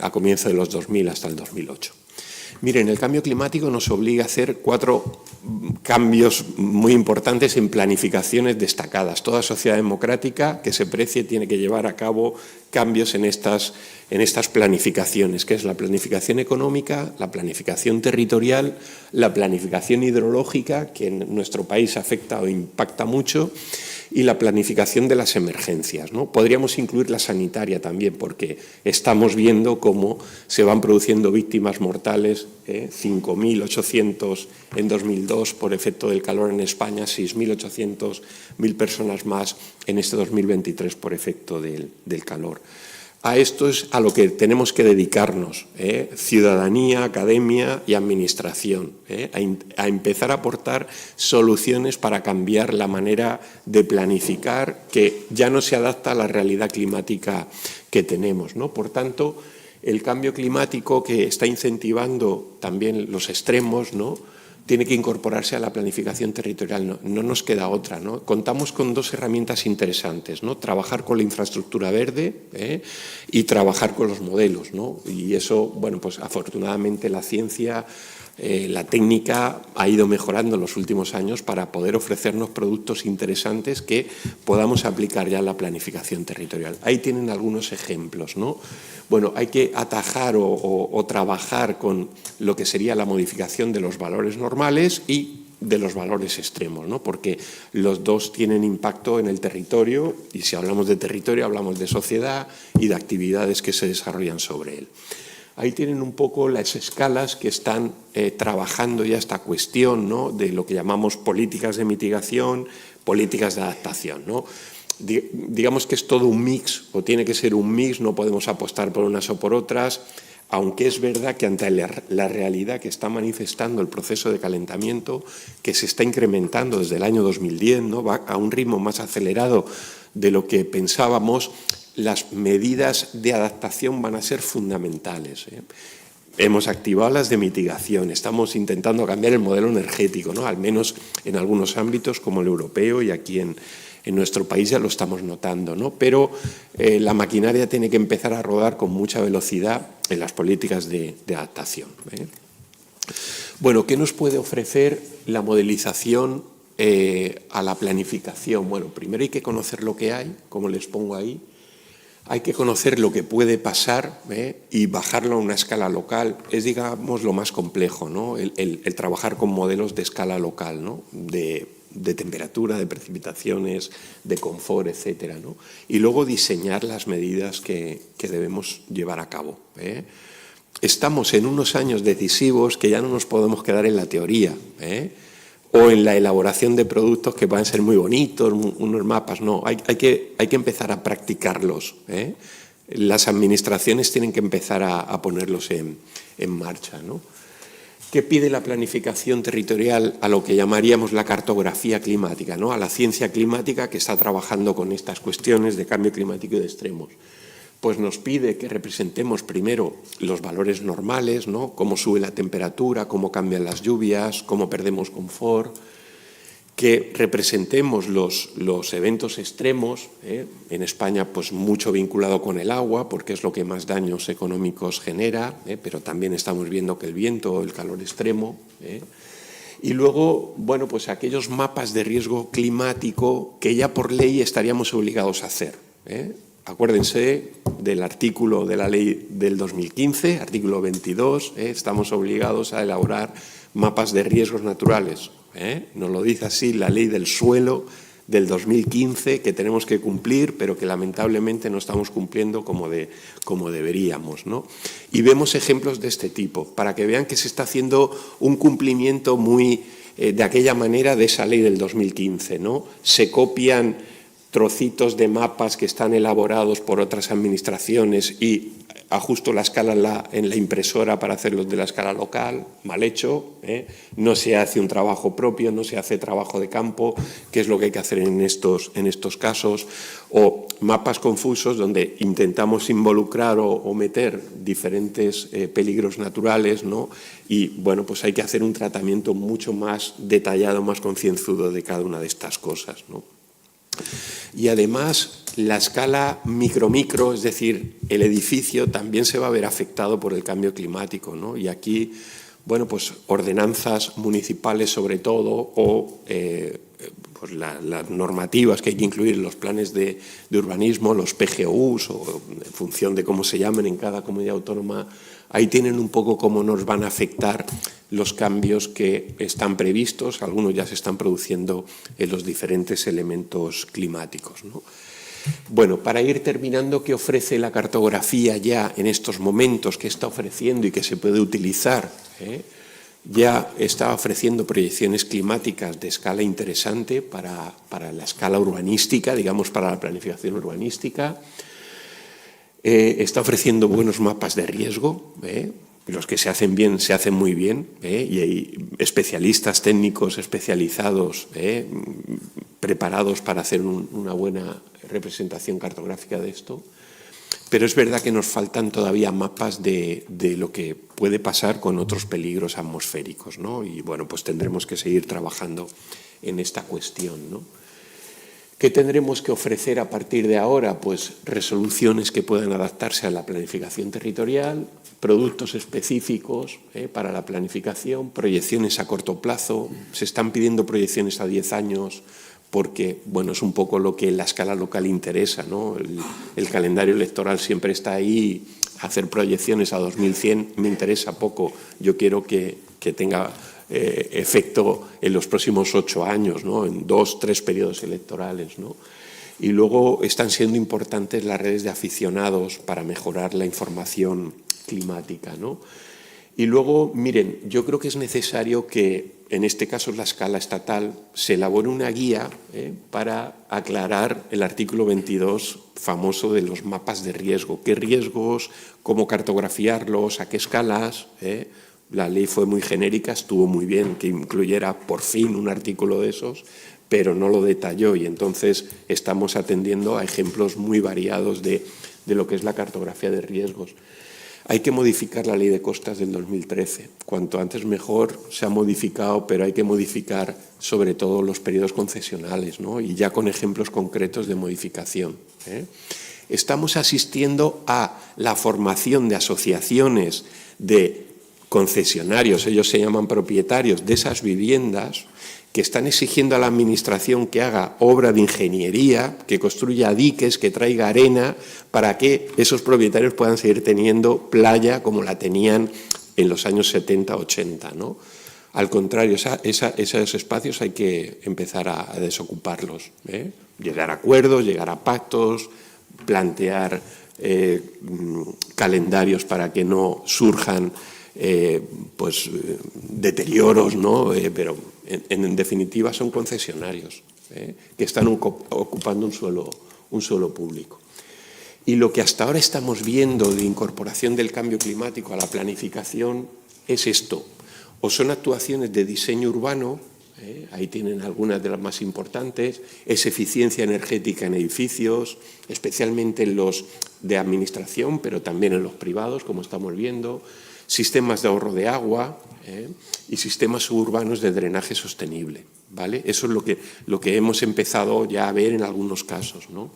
Speaker 5: a comienzos de los 2000 hasta el 2008. Miren, el cambio climático nos obliga a hacer 4 cambios muy importantes en planificaciones destacadas. Toda sociedad democrática que se precie tiene que llevar a cabo cambios en estas planificaciones, que es la planificación económica, la planificación territorial, la planificación hidrológica, que en nuestro país afecta o impacta mucho, y la planificación de las emergencias, ¿no? Podríamos incluir la sanitaria también, porque estamos viendo cómo se van produciendo víctimas mortales, 5.800 en 2002 por efecto del calor en España, 6.800, 1.000 personas más en este 2023 por efecto del calor. A esto es a lo que tenemos que dedicarnos, ciudadanía, academia y administración, a empezar a aportar soluciones para cambiar la manera de planificar que ya no se adapta a la realidad climática que tenemos, ¿no? Por tanto, el cambio climático que está incentivando también los extremos, ¿no?, tiene que incorporarse a la planificación territorial, no nos queda otra, ¿no? Contamos con 2 herramientas interesantes, ¿no? Trabajar con la infraestructura verde y trabajar con los modelos, ¿no? Y eso, bueno, pues afortunadamente la ciencia, la técnica ha ido mejorando en los últimos años para poder ofrecernos productos interesantes que podamos aplicar ya en la planificación territorial. Ahí tienen algunos ejemplos, ¿no? Bueno, hay que atajar o trabajar con lo que sería la modificación de los valores normales y de los valores extremos, ¿no? Porque los dos tienen impacto en el territorio, y si hablamos de territorio hablamos de sociedad y de actividades que se desarrollan sobre él. Ahí tienen un poco las escalas que están trabajando ya esta cuestión, ¿no?, de lo que llamamos políticas de mitigación, políticas de adaptación, ¿no? Digamos que es todo un mix, o tiene que ser un mix, no podemos apostar por unas o por otras, aunque es verdad que ante la realidad que está manifestando el proceso de calentamiento, que se está incrementando desde el año 2010, ¿no?, va a un ritmo más acelerado de lo que pensábamos, las medidas de adaptación van a ser fundamentales. Hemos activado las de mitigación, estamos intentando cambiar el modelo energético, ¿no?, al menos en algunos ámbitos como el europeo, y aquí en nuestro país ya lo estamos notando, ¿no? Pero la maquinaria tiene que empezar a rodar con mucha velocidad en las políticas de adaptación. Bueno, ¿qué nos puede ofrecer la modelización a la planificación? Bueno, primero hay que conocer lo que hay, como les pongo ahí. Hay que conocer lo que puede pasar y bajarlo a una escala local. Es, digamos, lo más complejo, ¿no? El trabajar con modelos de escala local, ¿no?, de temperatura, de precipitaciones, de confort, etcétera, ¿no? Y luego diseñar las medidas que debemos llevar a cabo. Estamos en unos años decisivos que ya no nos podemos quedar en la teoría. o en la elaboración de productos que puedan ser muy bonitos, unos mapas. No, hay que empezar a practicarlos, ¿eh? Las administraciones tienen que empezar a ponerlos en marcha, ¿no? ¿Qué pide la planificación territorial a lo que llamaríamos la cartografía climática, ¿no? A la ciencia climática que está trabajando con estas cuestiones de cambio climático y de extremos? Pues nos pide que representemos primero los valores normales, ¿no? Cómo sube la temperatura, cómo cambian las lluvias, cómo perdemos confort, que representemos los eventos extremos, ¿eh? En España pues mucho vinculado con el agua, porque es lo que más daños económicos genera, ¿eh? Pero también estamos viendo que el viento o el calor extremo, ¿eh? Y luego, bueno, pues aquellos mapas de riesgo climático que ya por ley estaríamos obligados a hacer, ¿eh? Acuérdense del artículo de la ley del 2015, artículo 22, estamos obligados a elaborar mapas de riesgos naturales. Nos lo dice así la ley del suelo del 2015, que tenemos que cumplir, pero que lamentablemente no estamos cumpliendo como deberíamos, ¿no? Y vemos ejemplos de este tipo, para que vean que se está haciendo un cumplimiento muy de aquella manera de esa ley del 2015, ¿no? Se copian trocitos de mapas que están elaborados por otras administraciones y ajusto la escala en la impresora para hacerlos de la escala local, mal hecho, ¿eh? No se hace un trabajo propio, no se hace trabajo de campo, que es lo que hay que hacer en estos casos, o mapas confusos donde intentamos involucrar o meter diferentes peligros naturales, ¿no? Y bueno, pues hay que hacer un tratamiento mucho más detallado, más concienzudo de cada una de estas cosas, ¿no? Y además la escala micro, es decir, el edificio también se va a ver afectado por el cambio climático, ¿no? Y aquí, bueno, pues ordenanzas municipales sobre todo o pues las normativas que hay que incluir en los planes de urbanismo, los PGUs o en función de cómo se llamen en cada comunidad autónoma, ahí tienen un poco cómo nos van a afectar los cambios que están previstos, algunos ya se están produciendo en los diferentes elementos climáticos, ¿no? Bueno, para ir terminando, ¿qué ofrece la cartografía ya en estos momentos? ¿Qué está ofreciendo y qué se puede utilizar? Ya está ofreciendo proyecciones climáticas de escala interesante para la escala urbanística, digamos, para la planificación urbanística. Está ofreciendo buenos mapas de riesgo, los que se hacen bien, se hacen muy bien, y hay especialistas técnicos especializados, preparados para hacer una buena representación cartográfica de esto. Pero es verdad que nos faltan todavía mapas de lo que puede pasar con otros peligros atmosféricos, ¿no? Y bueno, pues tendremos que seguir trabajando en esta cuestión, ¿no? ¿Qué tendremos que ofrecer a partir de ahora? Pues resoluciones que puedan adaptarse a la planificación territorial, productos específicos para la planificación, proyecciones a corto plazo. Se están pidiendo proyecciones a 10 años porque, bueno, es un poco lo que en la escala local interesa, ¿no? El calendario electoral siempre está ahí. Hacer proyecciones a 2100 me interesa poco. Yo quiero que tenga efecto en los próximos 8 años, ¿no? En 2, 3 periodos electorales, ¿no? Y luego están siendo importantes las redes de aficionados para mejorar la información climática, ¿no? Y luego, miren, yo creo que es necesario que, en este caso la escala estatal, se elabore una guía para aclarar el artículo 22 famoso de los mapas de riesgo. ¿Qué riesgos? ¿Cómo cartografiarlos? ¿A qué escalas? La ley fue muy genérica, estuvo muy bien que incluyera por fin un artículo de esos, pero no lo detalló y entonces estamos atendiendo a ejemplos muy variados de lo que es la cartografía de riesgos. Hay que modificar la ley de costas del 2013. Cuanto antes mejor, se ha modificado, pero hay que modificar sobre todo los periodos concesionales, ¿no? Y ya con ejemplos concretos de modificación. Estamos asistiendo a la formación de asociaciones de concesionarios, ellos se llaman propietarios de esas viviendas, que están exigiendo a la administración que haga obra de ingeniería, que construya diques, que traiga arena, para que esos propietarios puedan seguir teniendo playa como la tenían en los años 70, 80, ¿no? Al contrario, esos espacios hay que empezar a desocuparlos, llegar a acuerdos, llegar a pactos, plantear calendarios para que no surjan deterioros, ¿no? Pero en definitiva son concesionarios que están ocupando un suelo público. Y lo que hasta ahora estamos viendo de incorporación del cambio climático a la planificación es esto. O son actuaciones de diseño urbano, ahí tienen algunas de las más importantes, es eficiencia energética en edificios, especialmente en los de administración, pero también en los privados, como estamos viendo, sistemas de ahorro de agua y sistemas suburbanos de drenaje sostenible, ¿vale? Eso es lo que hemos empezado ya a ver en algunos casos, ¿no?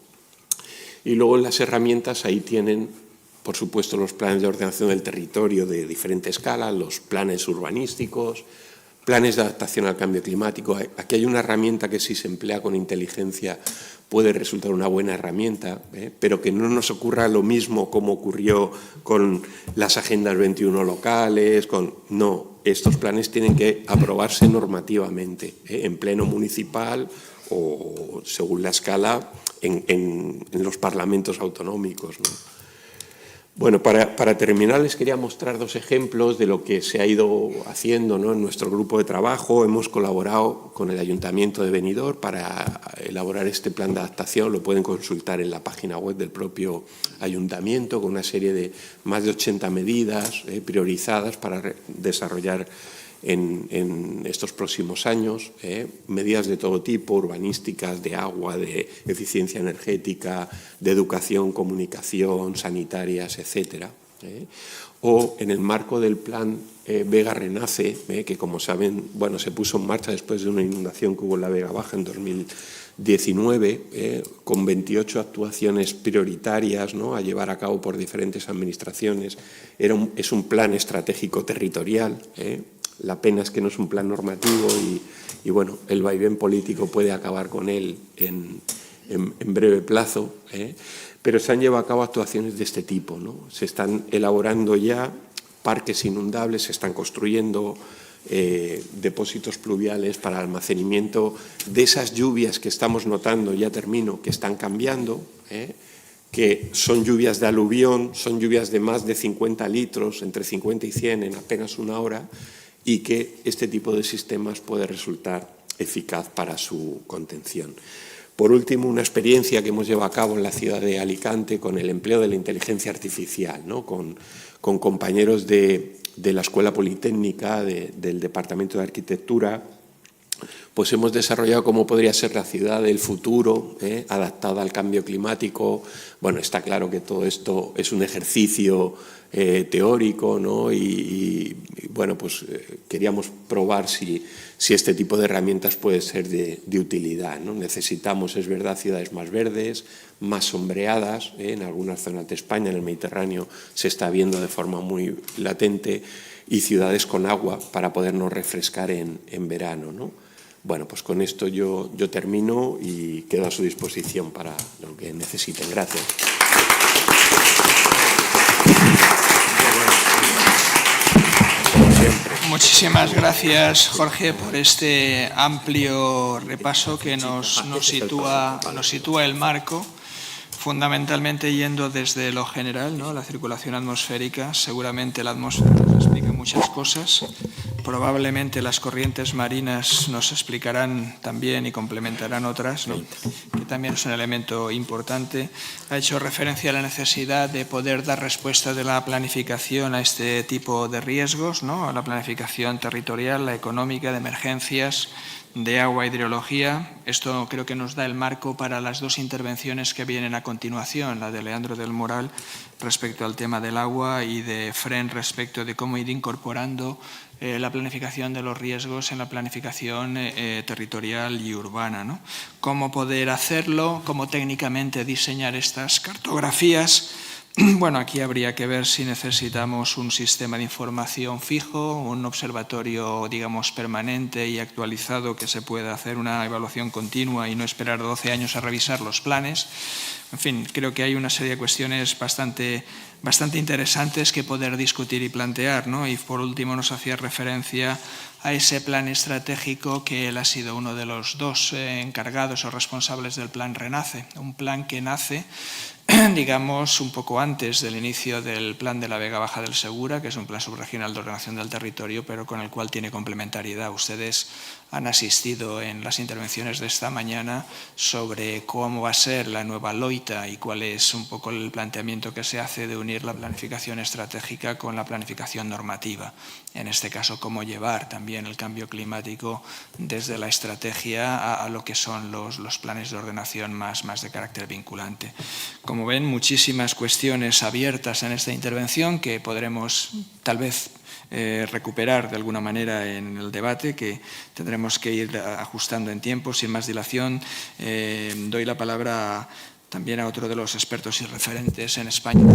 Speaker 5: Y luego en las herramientas ahí tienen, por supuesto, los planes de ordenación del territorio de diferente escala, los planes urbanísticos, planes de adaptación al cambio climático. Aquí hay una herramienta que si se emplea con inteligencia puede resultar una buena herramienta, pero que no nos ocurra lo mismo como ocurrió con las agendas 21 locales. No, estos planes tienen que aprobarse normativamente, en pleno municipal o, según la escala, en los parlamentos autonómicos, ¿no? Bueno, para terminar les quería mostrar dos ejemplos de lo que se ha ido haciendo, ¿no? En nuestro grupo de trabajo hemos colaborado con el Ayuntamiento de Benidorm para elaborar este plan de adaptación. Lo pueden consultar en la página web del propio Ayuntamiento, con una serie de más de 80 medidas priorizadas para desarrollar en estos próximos años, medidas de todo tipo, urbanísticas, de agua, de eficiencia energética, de educación, comunicación, sanitarias, etcétera. O en el marco del plan Vega Renace, que como saben, bueno, se puso en marcha después de una inundación que hubo en la Vega Baja en 2019, con 28 actuaciones prioritarias, ¿no?, a llevar a cabo por diferentes administraciones. Es un plan estratégico territorial. La pena es que no es un plan normativo y bueno, el vaivén político puede acabar con él en breve plazo, pero se han llevado a cabo actuaciones de este tipo, ¿no? Se están elaborando ya parques inundables, se están construyendo depósitos pluviales para almacenamiento de esas lluvias que estamos notando, ya termino, que están cambiando, que son lluvias de aluvión, son lluvias de más de 50 litros, entre 50 y 100 en apenas una hora, y que este tipo de sistemas puede resultar eficaz para su contención. Por último, una experiencia que hemos llevado a cabo en la ciudad de Alicante con el empleo de la inteligencia artificial, ¿no?, con compañeros de la Escuela Politécnica, del Departamento de Arquitectura. Pues hemos desarrollado cómo podría ser la ciudad del futuro, adaptada al cambio climático. Bueno, está claro que todo esto es un ejercicio teórico, ¿no? Y bueno, pues queríamos probar si este tipo de herramientas puede ser de utilidad, ¿no? Necesitamos, es verdad, ciudades más verdes, más sombreadas. En algunas zonas de España, en el Mediterráneo, se está viendo de forma muy latente, y ciudades con agua para podernos refrescar en verano, ¿no? Bueno, pues con esto yo termino y quedo a su disposición para lo que necesiten. Gracias.
Speaker 1: Muchísimas gracias, Jorge, por este amplio repaso que nos sitúa el marco, fundamentalmente yendo desde lo general, ¿no?, la circulación atmosférica. Seguramente la atmósfera nos explica muchas cosas. Probablemente las corrientes marinas nos explicarán también y complementarán otras, ¿no?, que también es un elemento importante. Ha hecho referencia a la necesidad de poder dar respuesta de la planificación a este tipo de riesgos, ¿no?, a la planificación territorial, la económica, de emergencias, de agua, hidrología. Esto creo que nos da el marco para las dos intervenciones que vienen a continuación, la de Leandro del Moral respecto al tema del agua y de Fren respecto de cómo ir incorporando la planificación de los riesgos en la planificación territorial y urbana, ¿no? Cómo poder hacerlo, cómo técnicamente diseñar estas cartografías. Bueno, aquí habría que ver si necesitamos un sistema de información fijo, un observatorio, digamos, permanente y actualizado, que se pueda hacer una evaluación continua y no esperar 12 años a revisar los planes. En fin, creo que hay una serie de cuestiones bastante bastante interesantes que poder discutir y plantear, ¿no? Y por último nos hacía referencia a ese plan estratégico que él ha sido uno de los dos encargados o responsables del plan Renace, un plan que nace, digamos, un poco antes del inicio del plan de la Vega Baja del Segura, que es un plan subregional de ordenación del territorio, pero con el cual tiene complementariedad. Ustedes han asistido en las intervenciones de esta mañana sobre cómo va a ser la nueva LOITA y cuál es un poco el planteamiento que se hace de unir la planificación estratégica con la planificación normativa. En este caso, cómo llevar también el cambio climático desde la estrategia a lo que son los planes de ordenación más de carácter vinculante. Como ven, muchísimas cuestiones abiertas en esta intervención que podremos tal vez recuperar de alguna manera en el debate, que tendremos que ir ajustando en tiempo. Sin más dilación, doy la palabra también a otro de los expertos y referentes en España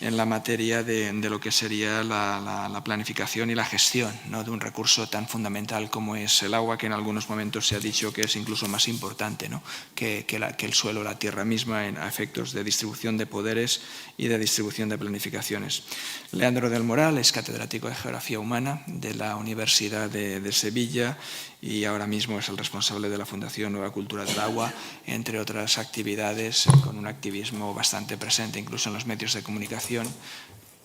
Speaker 1: en la materia de lo que sería la planificación y la gestión, ¿no?, de un recurso tan fundamental como es el agua, que en algunos momentos se ha dicho que es incluso más importante, ¿no?, que el suelo, la tierra misma, a efectos de distribución de poderes y de distribución de planificaciones. Leandro del Moral es catedrático de Geografía Humana de la Universidad de Sevilla y ahora mismo es el responsable de la Fundación Nueva Cultura del Agua, entre otras actividades, con un activismo bastante presente incluso en los medios de comunicación,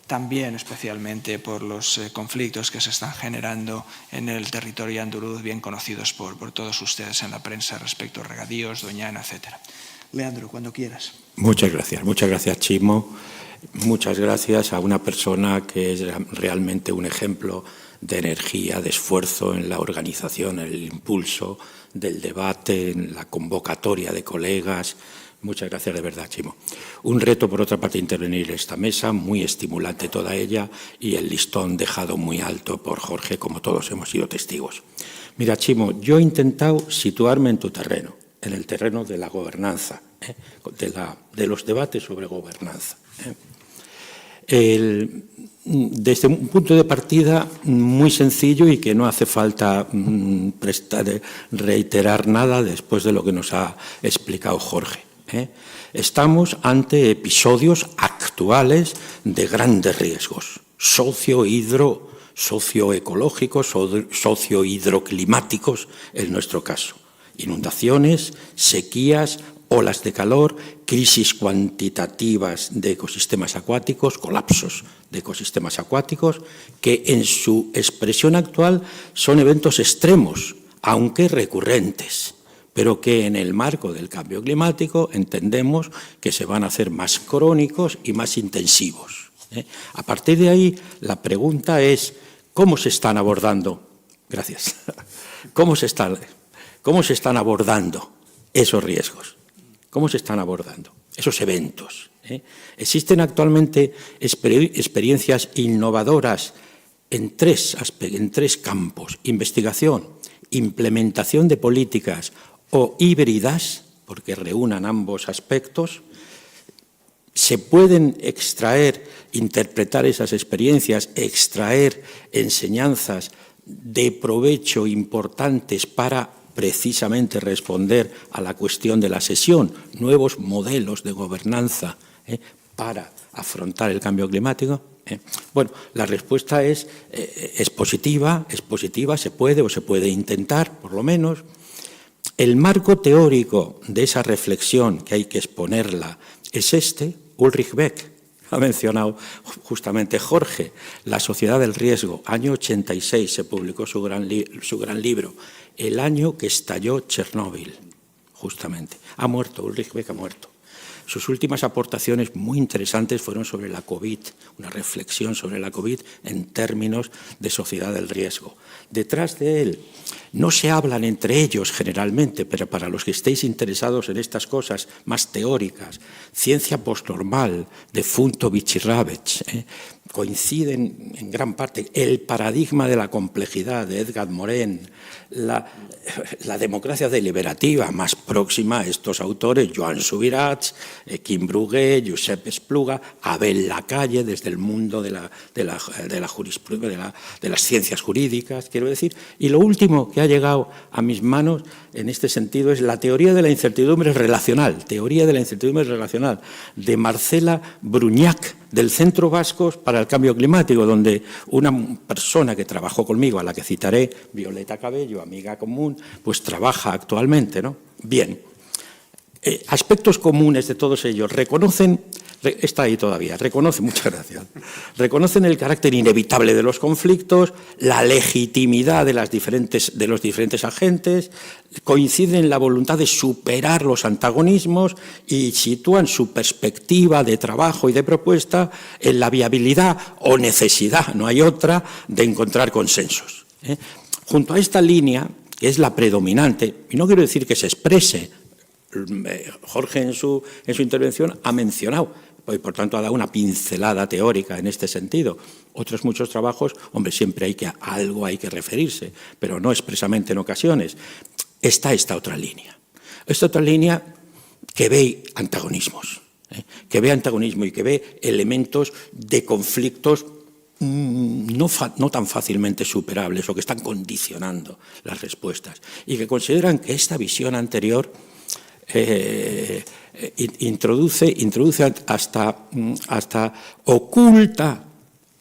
Speaker 1: también especialmente por los conflictos que se están generando en el territorio andaluz, bien conocidos por todos ustedes en la prensa respecto a regadíos, Doñana, etc. Leandro, cuando quieras.
Speaker 6: Muchas gracias Chimo. Muchas gracias a una persona que es realmente un ejemplo de energía, de esfuerzo en la organización, en el impulso del debate, en la convocatoria de colegas. Muchas gracias de verdad, Chimo. Un reto, por otra parte, intervenir en esta mesa, muy estimulante toda ella, y el listón dejado muy alto por Jorge, como todos hemos sido testigos. Mira, Chimo, yo he intentado situarme en tu terreno, en el terreno de la gobernanza, de los debates sobre gobernanza. Desde un punto de partida muy sencillo y que no hace falta reiterar nada después de lo que nos ha explicado Jorge. Estamos ante episodios actuales de grandes riesgos socioecológicos, sociohidroclimáticos en nuestro caso. Inundaciones, sequías, olas de calor, crisis cuantitativas de ecosistemas acuáticos, colapsos de ecosistemas acuáticos, que en su expresión actual son eventos extremos, aunque recurrentes, pero que en el marco del cambio climático entendemos que se van a hacer más crónicos y más intensivos. A partir de ahí, la pregunta es, ¿cómo se están abordando? Gracias. ¿Cómo se están abordando esos riesgos? ¿Cómo se están abordando esos eventos? Existen actualmente experiencias innovadoras en tres campos: investigación, implementación de políticas o híbridas, porque reúnan ambos aspectos. Se pueden interpretar esas experiencias, extraer enseñanzas de provecho importantes para precisamente responder a la cuestión de la sesión, nuevos modelos de gobernanza para afrontar el cambio climático. Bueno, la respuesta es positiva, se puede intentar, por lo menos. El marco teórico de esa reflexión, que hay que exponerla, es Ulrich Beck. Ha mencionado justamente Jorge, La sociedad del riesgo, año 86 se publicó su gran libro, el año que estalló Chernóbil, justamente. Ha muerto, Ulrich Beck ha muerto. Sus últimas aportaciones muy interesantes fueron sobre la COVID, una reflexión sobre la COVID en términos de sociedad del riesgo. Detrás de él no se hablan entre ellos generalmente, pero para los que estéis interesados en estas cosas más teóricas, Ciencia postnormal de Funtovich y Ravech, coinciden en gran parte el paradigma de la complejidad de Edgar Morin, la democracia deliberativa más próxima a estos autores, Joan Subirats, Quim Brugué, Josep Espluga, Abel Lacalle, desde el mundo de la jurisprudencia, de las ciencias jurídicas, quiero decir. Y lo último que ha llegado a mis manos en este sentido es la teoría de la incertidumbre relacional, de Marcela Bruñac, del Centro Vascos para el Cambio Climático, donde una persona que trabajó conmigo, a la que citaré, Violeta Cabello, amiga común, pues trabaja actualmente, ¿no? Bien. Aspectos comunes de todos ellos. Está ahí todavía, muchas gracias. Reconocen el carácter inevitable de los conflictos, la legitimidad de los diferentes agentes, coinciden en la voluntad de superar los antagonismos y sitúan su perspectiva de trabajo y de propuesta en la viabilidad o necesidad, no hay otra, de encontrar consensos. Junto a esta línea, que es la predominante, y no quiero decir que se exprese, Jorge en su intervención ha mencionado, y por tanto ha dado una pincelada teórica en este sentido. Otros muchos trabajos, hombre, siempre algo hay que referirse, pero no expresamente en ocasiones. Está esta otra línea que ve antagonismos, y que ve elementos de conflictos no tan fácilmente superables o que están condicionando las respuestas, y que consideran que esta visión anterior introduce hasta oculta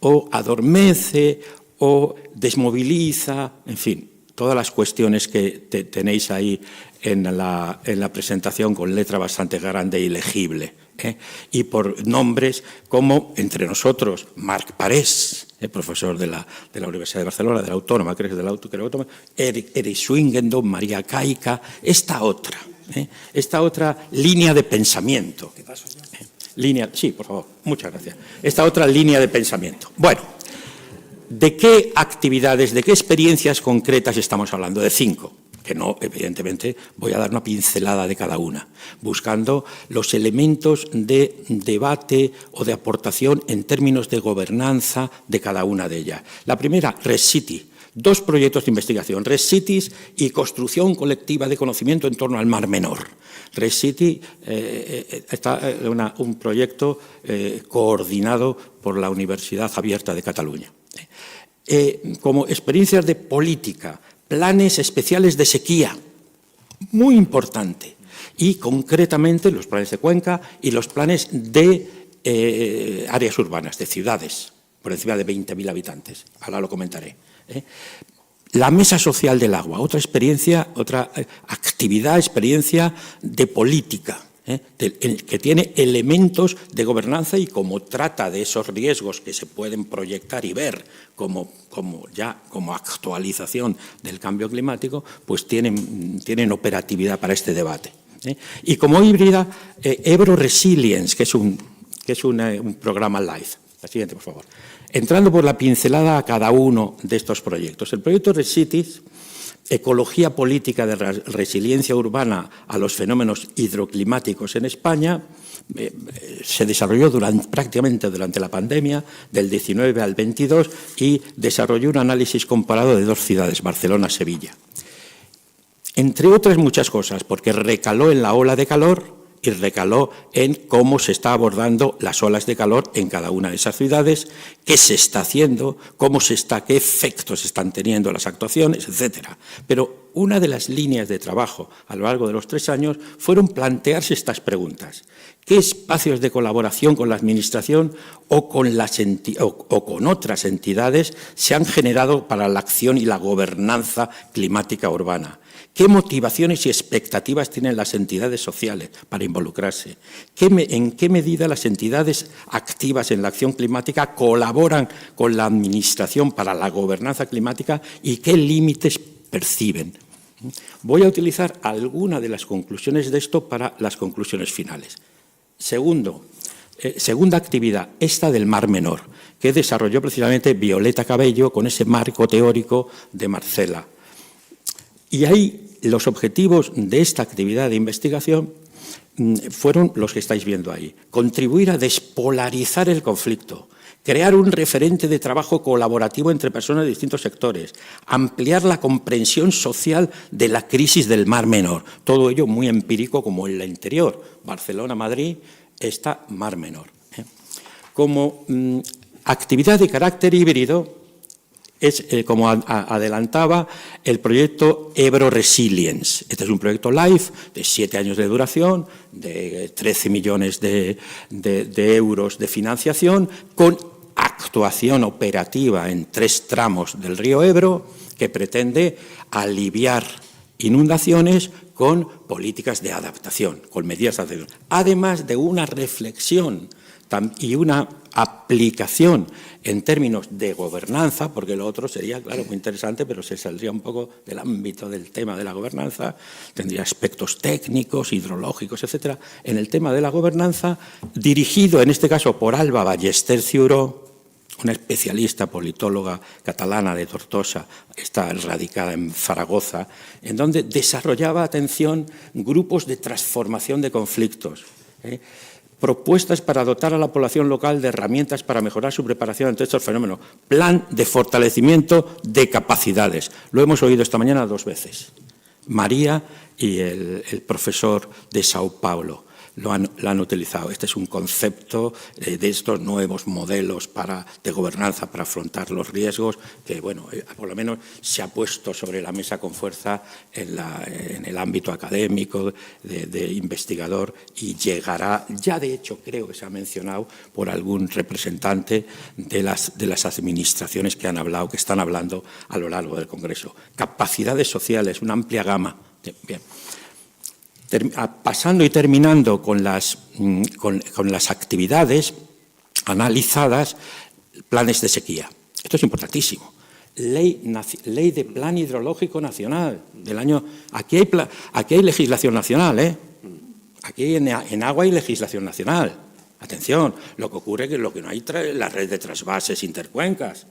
Speaker 6: o adormece o desmoviliza, en fin, todas las cuestiones que tenéis ahí en la presentación con letra bastante grande y legible, y por nombres como, entre nosotros, Marc Parés, profesor de la Universidad de Barcelona, de la Autónoma, creo que es de la Autónoma, Eric Swingendom, María Caica, esta otra línea de pensamiento. Sí, por favor, muchas gracias. Esta otra línea de pensamiento. Bueno, ¿de qué actividades, de qué experiencias concretas estamos hablando? De 5, que no, evidentemente, voy a dar una pincelada de cada una, buscando los elementos de debate o de aportación en términos de gobernanza de cada una de ellas. La primera, RESCITI. 2 proyectos de investigación, RESCITIs y construcción colectiva de conocimiento en torno al Mar Menor. RESCITI está un proyecto coordinado por la Universidad Abierta de Cataluña. Como experiencias de política, planes especiales de sequía, muy importante, y concretamente los planes de Cuenca y los planes de áreas urbanas, de ciudades, por encima de 20.000 habitantes. Ahora lo comentaré. La Mesa Social del Agua, otra experiencia de política, que tiene elementos de gobernanza y como trata de esos riesgos que se pueden proyectar y ver como actualización del cambio climático, pues tienen operatividad para este debate. Y como híbrida, Ebro Resilience, que es un programa LIFE. La siguiente, por favor. Entrando por la pincelada a cada uno de estos proyectos. El proyecto RESCITIs, Ecología Política de Resiliencia Urbana a los Fenómenos Hidroclimáticos en España, se desarrolló prácticamente durante la pandemia, del 19 al 22, y desarrolló un análisis comparado de 2 ciudades, Barcelona y Sevilla. Entre otras muchas cosas, porque recaló en la ola de calor y recaló en cómo se está abordando las olas de calor en cada una de esas ciudades, qué se está haciendo, qué efectos están teniendo las actuaciones, etcétera. Pero una de las líneas de trabajo a lo largo de los 3 años fueron plantearse estas preguntas. ¿Qué espacios de colaboración con la Administración o con otras entidades se han generado para la acción y la gobernanza climática urbana? ¿Qué motivaciones y expectativas tienen las entidades sociales para involucrarse? ¿En qué medida las entidades activas en la acción climática colaboran con la Administración para la gobernanza climática y qué límites perciben? Voy a utilizar alguna de las conclusiones de esto para las conclusiones finales. Segunda actividad, esta del Mar Menor, que desarrolló precisamente Violeta Cabello con ese marco teórico de Marcela. Y ahí los objetivos de esta actividad de investigación fueron los que estáis viendo ahí. Contribuir a despolarizar el conflicto, crear un referente de trabajo colaborativo entre personas de distintos sectores, ampliar la comprensión social de la crisis del Mar Menor. Todo ello muy empírico como en la anterior, Barcelona-Madrid, esta Mar Menor. Como actividad de carácter híbrido, es, como adelantaba, el proyecto Ebro Resilience. Este es un proyecto LIFE de 7 años de duración, de 13 millones de euros de financiación, con actuación operativa en 3 tramos del río Ebro, que pretende aliviar inundaciones con políticas de adaptación, con medidas de adaptación, además de una reflexión y una aplicación en términos de gobernanza, porque lo otro sería, claro, muy interesante, pero se saldría un poco del ámbito del tema de la gobernanza, tendría aspectos técnicos, hidrológicos, etcétera. En el tema de la gobernanza, dirigido en este caso por Alba Ballester Ciuró, una especialista politóloga catalana de Tortosa, está radicada en Zaragoza, en donde desarrollaba, atención, grupos de transformación de conflictos, propuestas para dotar a la población local de herramientas para mejorar su preparación ante estos fenómenos, plan de fortalecimiento de capacidades. Lo hemos oído esta mañana 2 veces, María y el profesor de Sao Paulo. Lo han utilizado. Este es un concepto de estos nuevos modelos de gobernanza para afrontar los riesgos que, bueno, por lo menos se ha puesto sobre la mesa con fuerza en el ámbito académico de investigador y llegará, ya de hecho creo que se ha mencionado por algún representante de las administraciones que han hablado, que están hablando a lo largo del Congreso. Capacidades sociales, una amplia gama. Bien. Pasando y terminando con las actividades analizadas, planes de sequía. Esto es importantísimo. Ley de Plan Hidrológico Nacional del año. Aquí hay legislación nacional, ¿eh? Aquí en agua hay legislación nacional. Atención, lo que ocurre es que lo que no hay es la red de trasvases intercuencas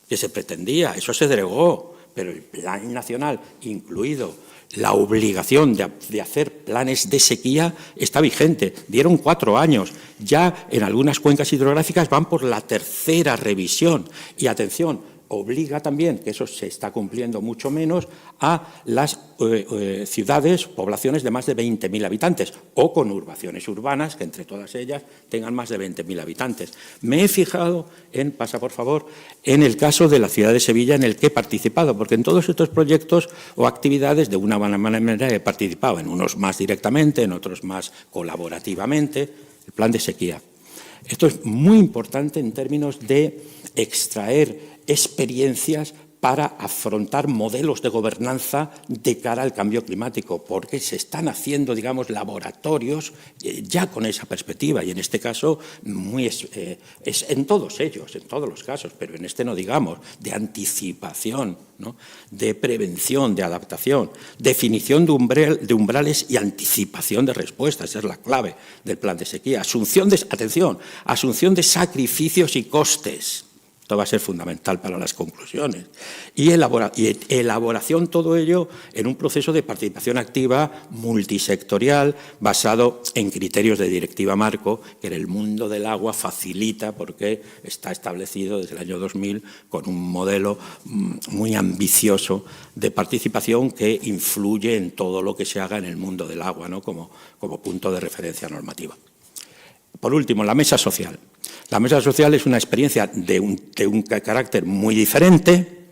Speaker 6: que se pretendía, eso se derogó, pero el plan nacional, incluido la obligación de hacer planes de sequía, está vigente. Dieron 4 años. Ya en algunas cuencas hidrográficas van por la 3ª revisión. Y atención, obliga también, que eso se está cumpliendo mucho menos, a las ciudades, poblaciones de más de 20.000 habitantes o conurbaciones urbanas que entre todas ellas tengan más de 20.000 habitantes. Me he fijado pasa por favor, en el caso de la ciudad de Sevilla en el que he participado, porque en todos estos proyectos o actividades de una manera he participado, en unos más directamente, en otros más colaborativamente, el plan de sequía. Esto es muy importante en términos de extraer experiencias para afrontar modelos de gobernanza de cara al cambio climático, porque se están haciendo, digamos, laboratorios ya con esa perspectiva, y en este caso es en todos ellos, en todos los casos, pero en este no digamos, de anticipación, ¿no? De prevención, de adaptación, definición de umbrales y anticipación de respuestas, esa es la clave del plan de sequía, asunción de sacrificios y costes. Esto va a ser fundamental para las conclusiones. Y elaboración, todo ello, en un proceso de participación activa multisectorial basado en criterios de directiva marco que en el mundo del agua facilita porque está establecido desde el año 2000 con un modelo muy ambicioso de participación que influye en todo lo que se haga en el mundo del agua, ¿no? como punto de referencia normativa. Por último, la mesa social. La mesa social es una experiencia de un carácter muy diferente.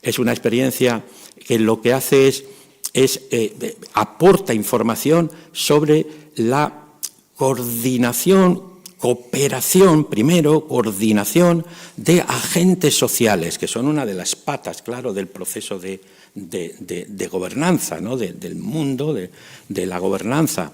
Speaker 6: Es una experiencia que lo que hace aporta información sobre la coordinación, cooperación de agentes sociales, que son una de las patas, claro, del proceso de gobernanza, ¿no? del mundo de la gobernanza.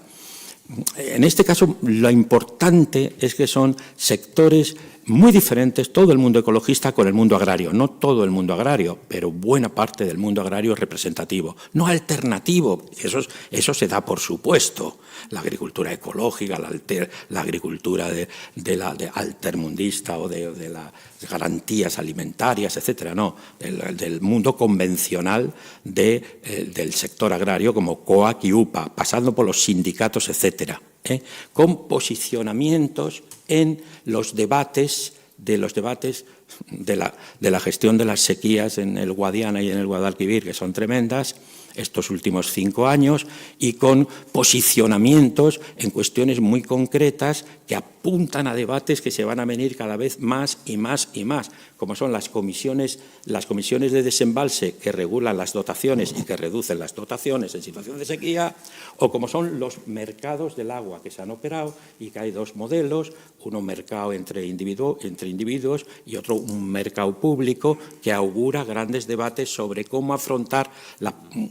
Speaker 6: En este caso, lo importante es que son sectores muy diferentes, todo el mundo ecologista con el mundo agrario. No todo el mundo agrario, pero buena parte del mundo agrario es representativo. No alternativo, eso se da por supuesto. La agricultura ecológica, la agricultura de altermundista o de las garantías alimentarias, etcétera. No, del mundo convencional del sector agrario como COAC y UPA, pasando por los sindicatos, etcétera. Con posicionamientos en los debates de los debates de la gestión de las sequías en el Guadiana y en el Guadalquivir, que son tremendas, estos últimos 5 años, y con posicionamientos en cuestiones muy concretas que apuntan a debates que se van a venir cada vez más y más y más, como son las comisiones de desembalse que regulan las dotaciones y que reducen las dotaciones en situación de sequía, o como son los mercados del agua que se han operado y que hay 2 modelos, uno mercado entre individuos y otro un mercado público que augura grandes debates sobre cómo afrontar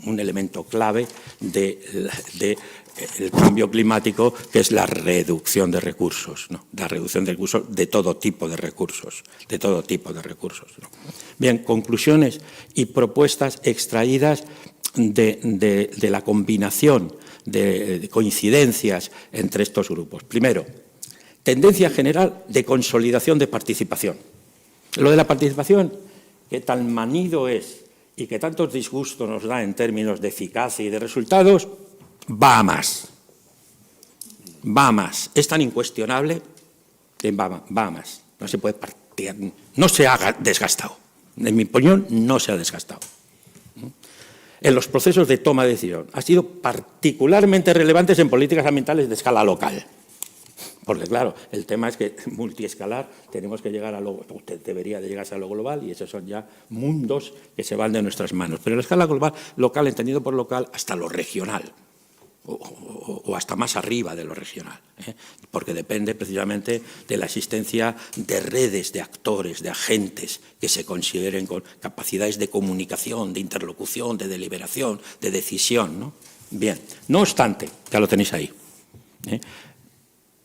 Speaker 6: un elemento clave del cambio climático, que es la reducción de recursos, ¿no? La reducción de recursos de todo tipo de recursos, ¿no? Bien, conclusiones y propuestas extraídas de la combinación de coincidencias entre estos grupos. Primero, tendencia general de consolidación de participación. Lo de la participación, que tan manido es y que tantos disgustos nos da en términos de eficacia y de resultados, va a más. Va a más. Es tan incuestionable que va a más. No se puede partir, no se ha desgastado. En mi opinión, no se ha desgastado. En los procesos de toma de decisión ha sido particularmente relevantes en políticas ambientales de escala local. Porque, claro, el tema es que multiescalar tenemos que llegar usted debería de llegarse a lo global, y esos son ya mundos que se van de nuestras manos. Pero la escala global, local, entendido por local, hasta lo regional, o hasta más arriba de lo regional, porque depende precisamente de la existencia de redes, de actores, de agentes que se consideren con capacidades de comunicación, de interlocución, de deliberación, de decisión, ¿no? Bien, no obstante, ya lo tenéis ahí,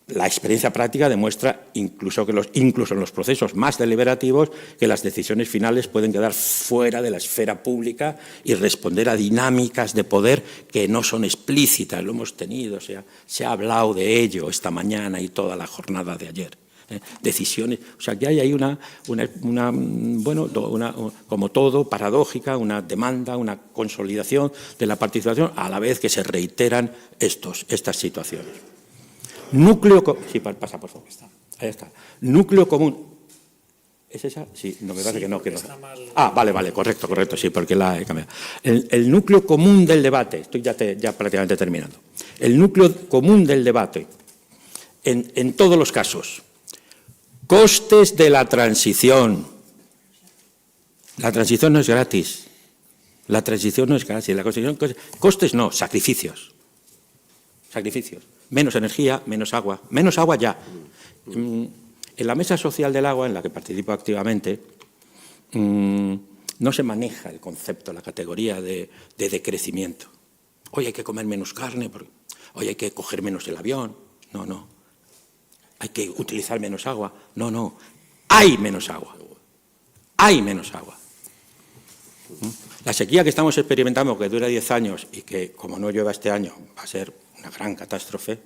Speaker 6: la experiencia práctica demuestra, incluso en los procesos más deliberativos, que las decisiones finales pueden quedar fuera de la esfera pública y responder a dinámicas de poder que no son explícitas. Lo hemos tenido, se ha hablado de ello esta mañana y toda la jornada de ayer. Decisiones, o sea, que hay ahí como todo, paradójica, una demanda, una consolidación de la participación, a la vez que se reiteran estas situaciones. Sí, pasa, por favor. Ahí está. Núcleo común. ¿Es esa? Sí, no me parece que no. Ah, vale, correcto, sí, porque la he cambiado. El núcleo común del debate, estoy ya prácticamente terminando. El núcleo común del debate, en todos los casos, costes de la transición. La transición no es gratis. Costes no, sacrificios. Menos energía, menos agua ya. En la mesa social del agua, en la que participo activamente, no se maneja el concepto, la categoría de decrecimiento. Hoy hay que comer menos carne, hoy hay que coger menos el avión. No. Hay que utilizar menos agua. No. Hay menos agua. La sequía que estamos experimentando, que dura 10 años y que, como no llueva este año, va a ser una gran catástrofe,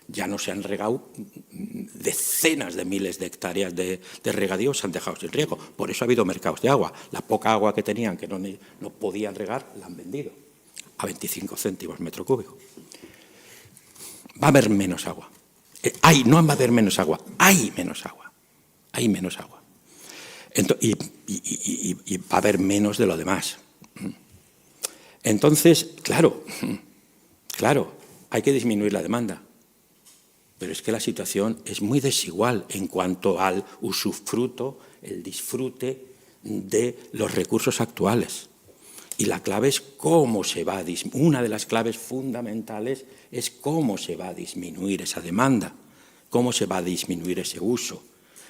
Speaker 6: ya no se han regado decenas de miles de hectáreas de regadíos, se han dejado sin riego. Por eso ha habido mercados de agua. La poca agua que tenían, que no podían regar, la han vendido a 25 céntimos metro cúbico. Va a haber menos agua. No va a haber menos agua, hay menos agua. Y va a haber menos de lo demás. Entonces, claro, hay que disminuir la demanda. Pero es que la situación es muy desigual en cuanto al usufructo, el disfrute de los recursos actuales. Y la clave es una de las claves fundamentales es cómo se va a disminuir esa demanda, cómo se va a disminuir ese uso.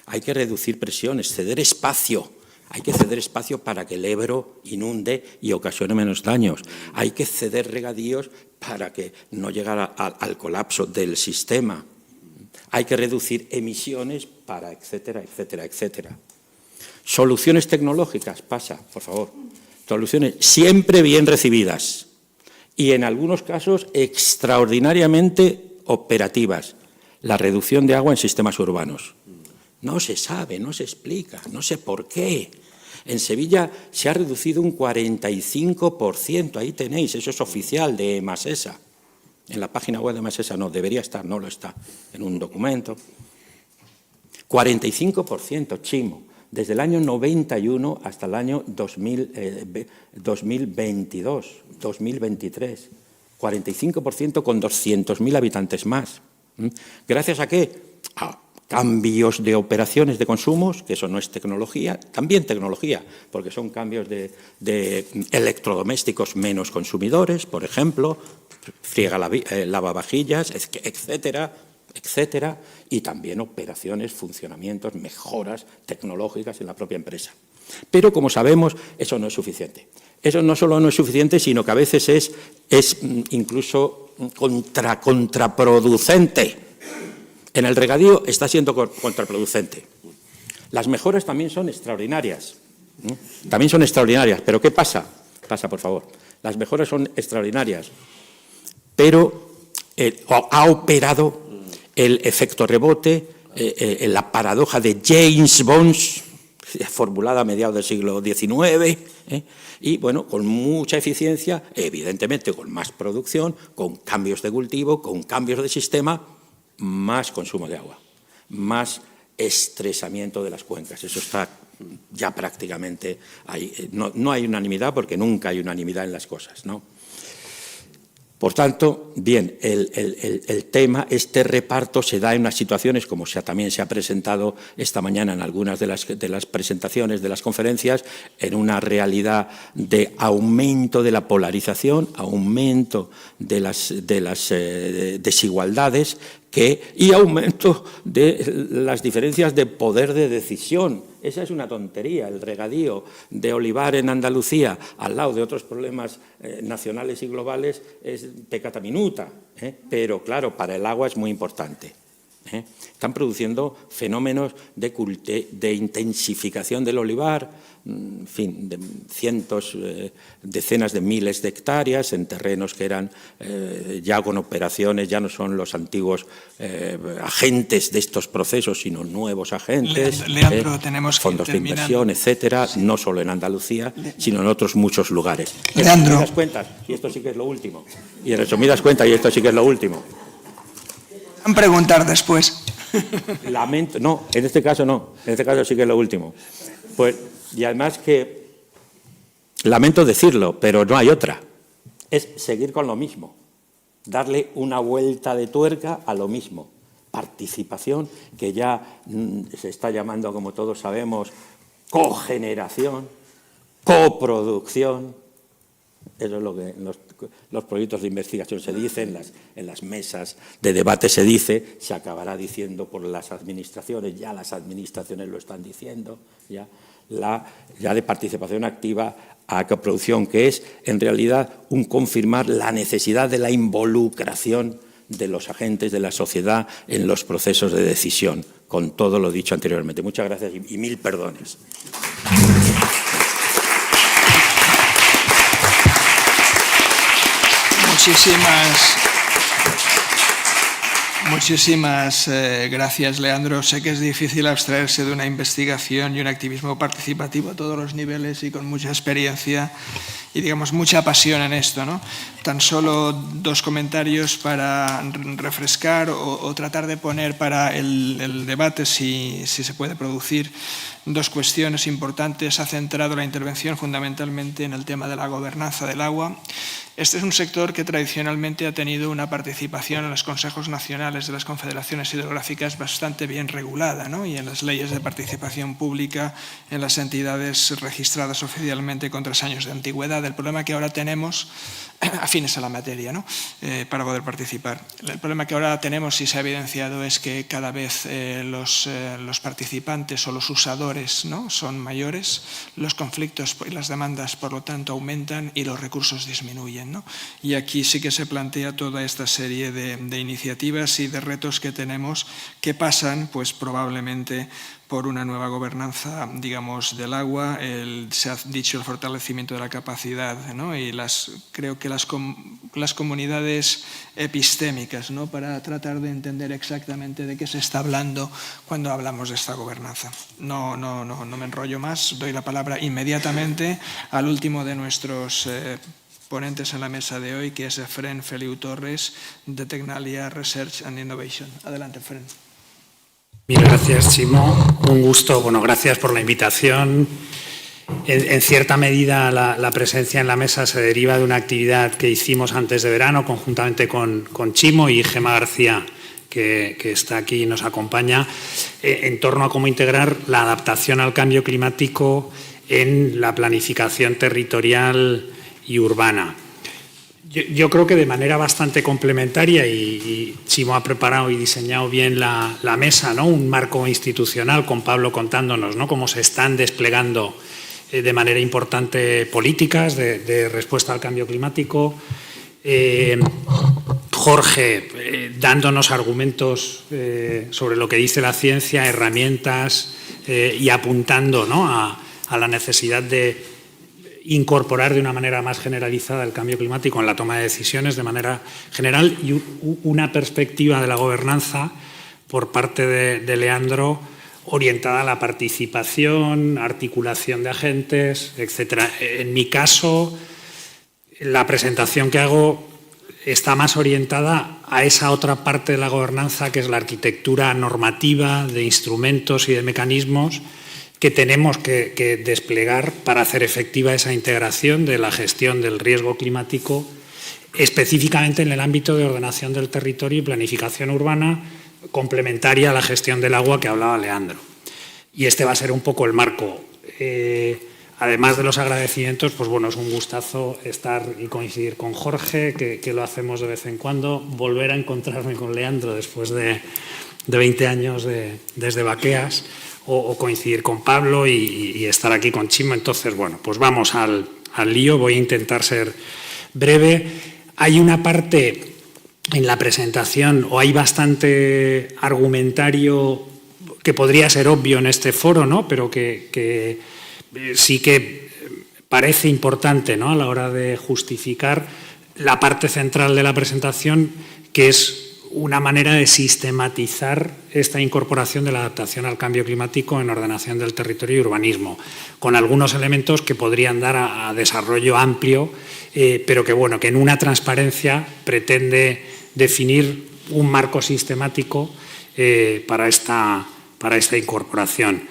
Speaker 6: Hay que reducir presiones, ceder espacio. Hay que ceder espacio para que el Ebro inunde y ocasione menos daños. Hay que ceder regadíos para que no llegara al colapso del sistema. Hay que reducir emisiones para etcétera. Soluciones tecnológicas, por favor. Soluciones siempre bien recibidas y en algunos casos extraordinariamente operativas. La reducción de agua en sistemas urbanos. No se sabe, no se explica, no sé por qué. En Sevilla se ha reducido un 45%, ahí tenéis, eso es oficial de Emasesa. En la página web de Emasesa no, debería estar, no lo está, en un documento. 45%, Chimo, desde el año 91 hasta el año 2022, 2023. 45% con 200.000 habitantes más. ¿Gracias a qué? A cambios de operaciones de consumos, que eso no es tecnología, también tecnología, porque son cambios de electrodomésticos menos consumidores, por ejemplo, lavavajillas, etcétera, etcétera, y también operaciones, funcionamientos, mejoras tecnológicas en la propia empresa. Pero, como sabemos, eso no es suficiente. Eso no solo no es suficiente, sino que a veces es incluso contraproducente. En el regadío está siendo contraproducente. Las mejoras también son extraordinarias. También son extraordinarias. ¿Pero qué pasa? Pasa, por favor. Las mejoras son extraordinarias, pero ha operado el efecto rebote, la paradoja de James Bond, formulada a mediados del siglo XIX, y, bueno, con mucha eficiencia, evidentemente con más producción, con cambios de cultivo, con cambios de sistema, más consumo de agua, más estresamiento de las cuencas. Eso está ya prácticamente ahí. No hay unanimidad, porque nunca hay unanimidad en las cosas, ¿no? Por tanto, bien, el tema, este reparto se da en unas situaciones, como también se ha presentado esta mañana en algunas de las presentaciones de las conferencias, en una realidad de aumento de la polarización, aumento de las desigualdades y aumento de las diferencias de poder de decisión. Esa es una tontería. El regadío de olivar en Andalucía, al lado de otros problemas nacionales y globales, es peccata minuta, pero claro, para el agua es muy importante. Están produciendo fenómenos de intensificación del olivar, en fin, de cientos, decenas de miles de hectáreas en terrenos que eran ya con operaciones, ya no son los antiguos agentes de estos procesos, sino nuevos agentes,
Speaker 1: Leandro, tenemos que
Speaker 6: fondos de inversión, etcétera, no solo en Andalucía, sino en otros muchos lugares.
Speaker 1: Leandro.
Speaker 6: En resumidas cuentas, y esto sí que es lo último, y en resumidas cuentas, y esto sí que es lo último.
Speaker 1: Van a preguntar después.
Speaker 6: Lamento, no, en este caso no, en este caso sí que es lo último. Pues, y además que, lamento decirlo, pero no hay otra, es seguir con lo mismo, darle una vuelta de tuerca a lo mismo. Participación, que ya se está llamando, como todos sabemos, cogeneración, coproducción. Eso es lo que en los proyectos de investigación se dice, en las mesas de debate se dice, se acabará diciendo por las administraciones, ya las administraciones lo están diciendo, ya de participación activa a coproducción, que es en realidad un confirmar la necesidad de la involucración de los agentes de la sociedad en los procesos de decisión, con todo lo dicho anteriormente. Muchas gracias y mil perdones.
Speaker 1: Muchísimas gracias, Leandro. Sé que es difícil abstraerse de una investigación y un activismo participativo a todos los niveles y con mucha experiencia y, digamos, mucha pasión en esto, ¿no? Tan solo dos comentarios para refrescar o tratar de poner para el debate, si se puede producir, dos cuestiones importantes. Ha centrado la intervención fundamentalmente en el tema de la gobernanza del agua. Este es un sector que tradicionalmente ha tenido una participación en los consejos nacionales de las confederaciones hidrográficas bastante bien regulada, ¿no? Y en las leyes de participación pública en las entidades registradas oficialmente con 3 años de antigüedad. El problema que ahora tenemos, afines a la materia, ¿no? Para poder participar. El problema que ahora tenemos y se ha evidenciado es que cada vez los participantes o los usadores, ¿no?, son mayores, los conflictos y las demandas, por lo tanto, aumentan y los recursos disminuyen, ¿no? Y aquí sí que se plantea toda esta serie de iniciativas y de retos que tenemos que pasan, pues probablemente, por una nueva gobernanza, digamos, del agua. Se ha dicho el fortalecimiento de la capacidad, ¿no? Y creo que las comunidades epistémicas, ¿no?, para tratar de entender exactamente de qué se está hablando cuando hablamos de esta gobernanza. No me enrollo más, doy la palabra inmediatamente al último de nuestros ponentes en la mesa de hoy, que es Efrén Feliu Torres, de Tecnalia Research and Innovation. Adelante, Efrén.
Speaker 7: Mil gracias, Chimo. Un gusto. Bueno, gracias por la invitación. En cierta medida, la presencia en la mesa se deriva de una actividad que hicimos antes de verano conjuntamente con Chimo y Gemma García, que está aquí y nos acompaña, en torno a cómo integrar la adaptación al cambio climático en la planificación territorial y urbana. Yo creo que de manera bastante complementaria, y Chimo ha preparado y diseñado bien la mesa, ¿no? Un marco institucional, con Pablo contándonos, ¿no?, cómo se están desplegando de manera importante políticas de respuesta al cambio climático. Jorge dándonos argumentos sobre lo que dice la ciencia, herramientas, y apuntando, ¿no?, a la necesidad de incorporar de una manera más generalizada el cambio climático en la toma de decisiones de manera general, y una perspectiva de la gobernanza por parte de Leandro orientada a la participación, articulación de agentes, etc. En mi caso, la presentación que hago está más orientada a esa otra parte de la gobernanza, que es la arquitectura normativa de instrumentos y de mecanismos que tenemos que desplegar para hacer efectiva esa integración de la gestión del riesgo climático, específicamente en el ámbito de ordenación del territorio y planificación urbana, complementaria a la gestión del agua que hablaba Leandro. Y este va a ser un poco el marco. Además de los agradecimientos, pues bueno, es un gustazo estar y coincidir con Jorge, que lo hacemos de vez en cuando, volver a encontrarme con Leandro después de 20 años desde Baqueas, o coincidir con Pablo y estar aquí con Chimo. Entonces, bueno, pues vamos al lío. Voy a intentar ser breve. Hay una parte en la presentación, o hay bastante argumentario que podría ser obvio en este foro, ¿no?, pero que sí que parece importante, ¿no?, a la hora de justificar la parte central de la presentación, que es una manera de sistematizar esta incorporación de la adaptación al cambio climático en ordenación del territorio y urbanismo, con algunos elementos que podrían dar a desarrollo amplio, pero que, bueno, que en una transparencia pretende definir un marco sistemático para esta incorporación.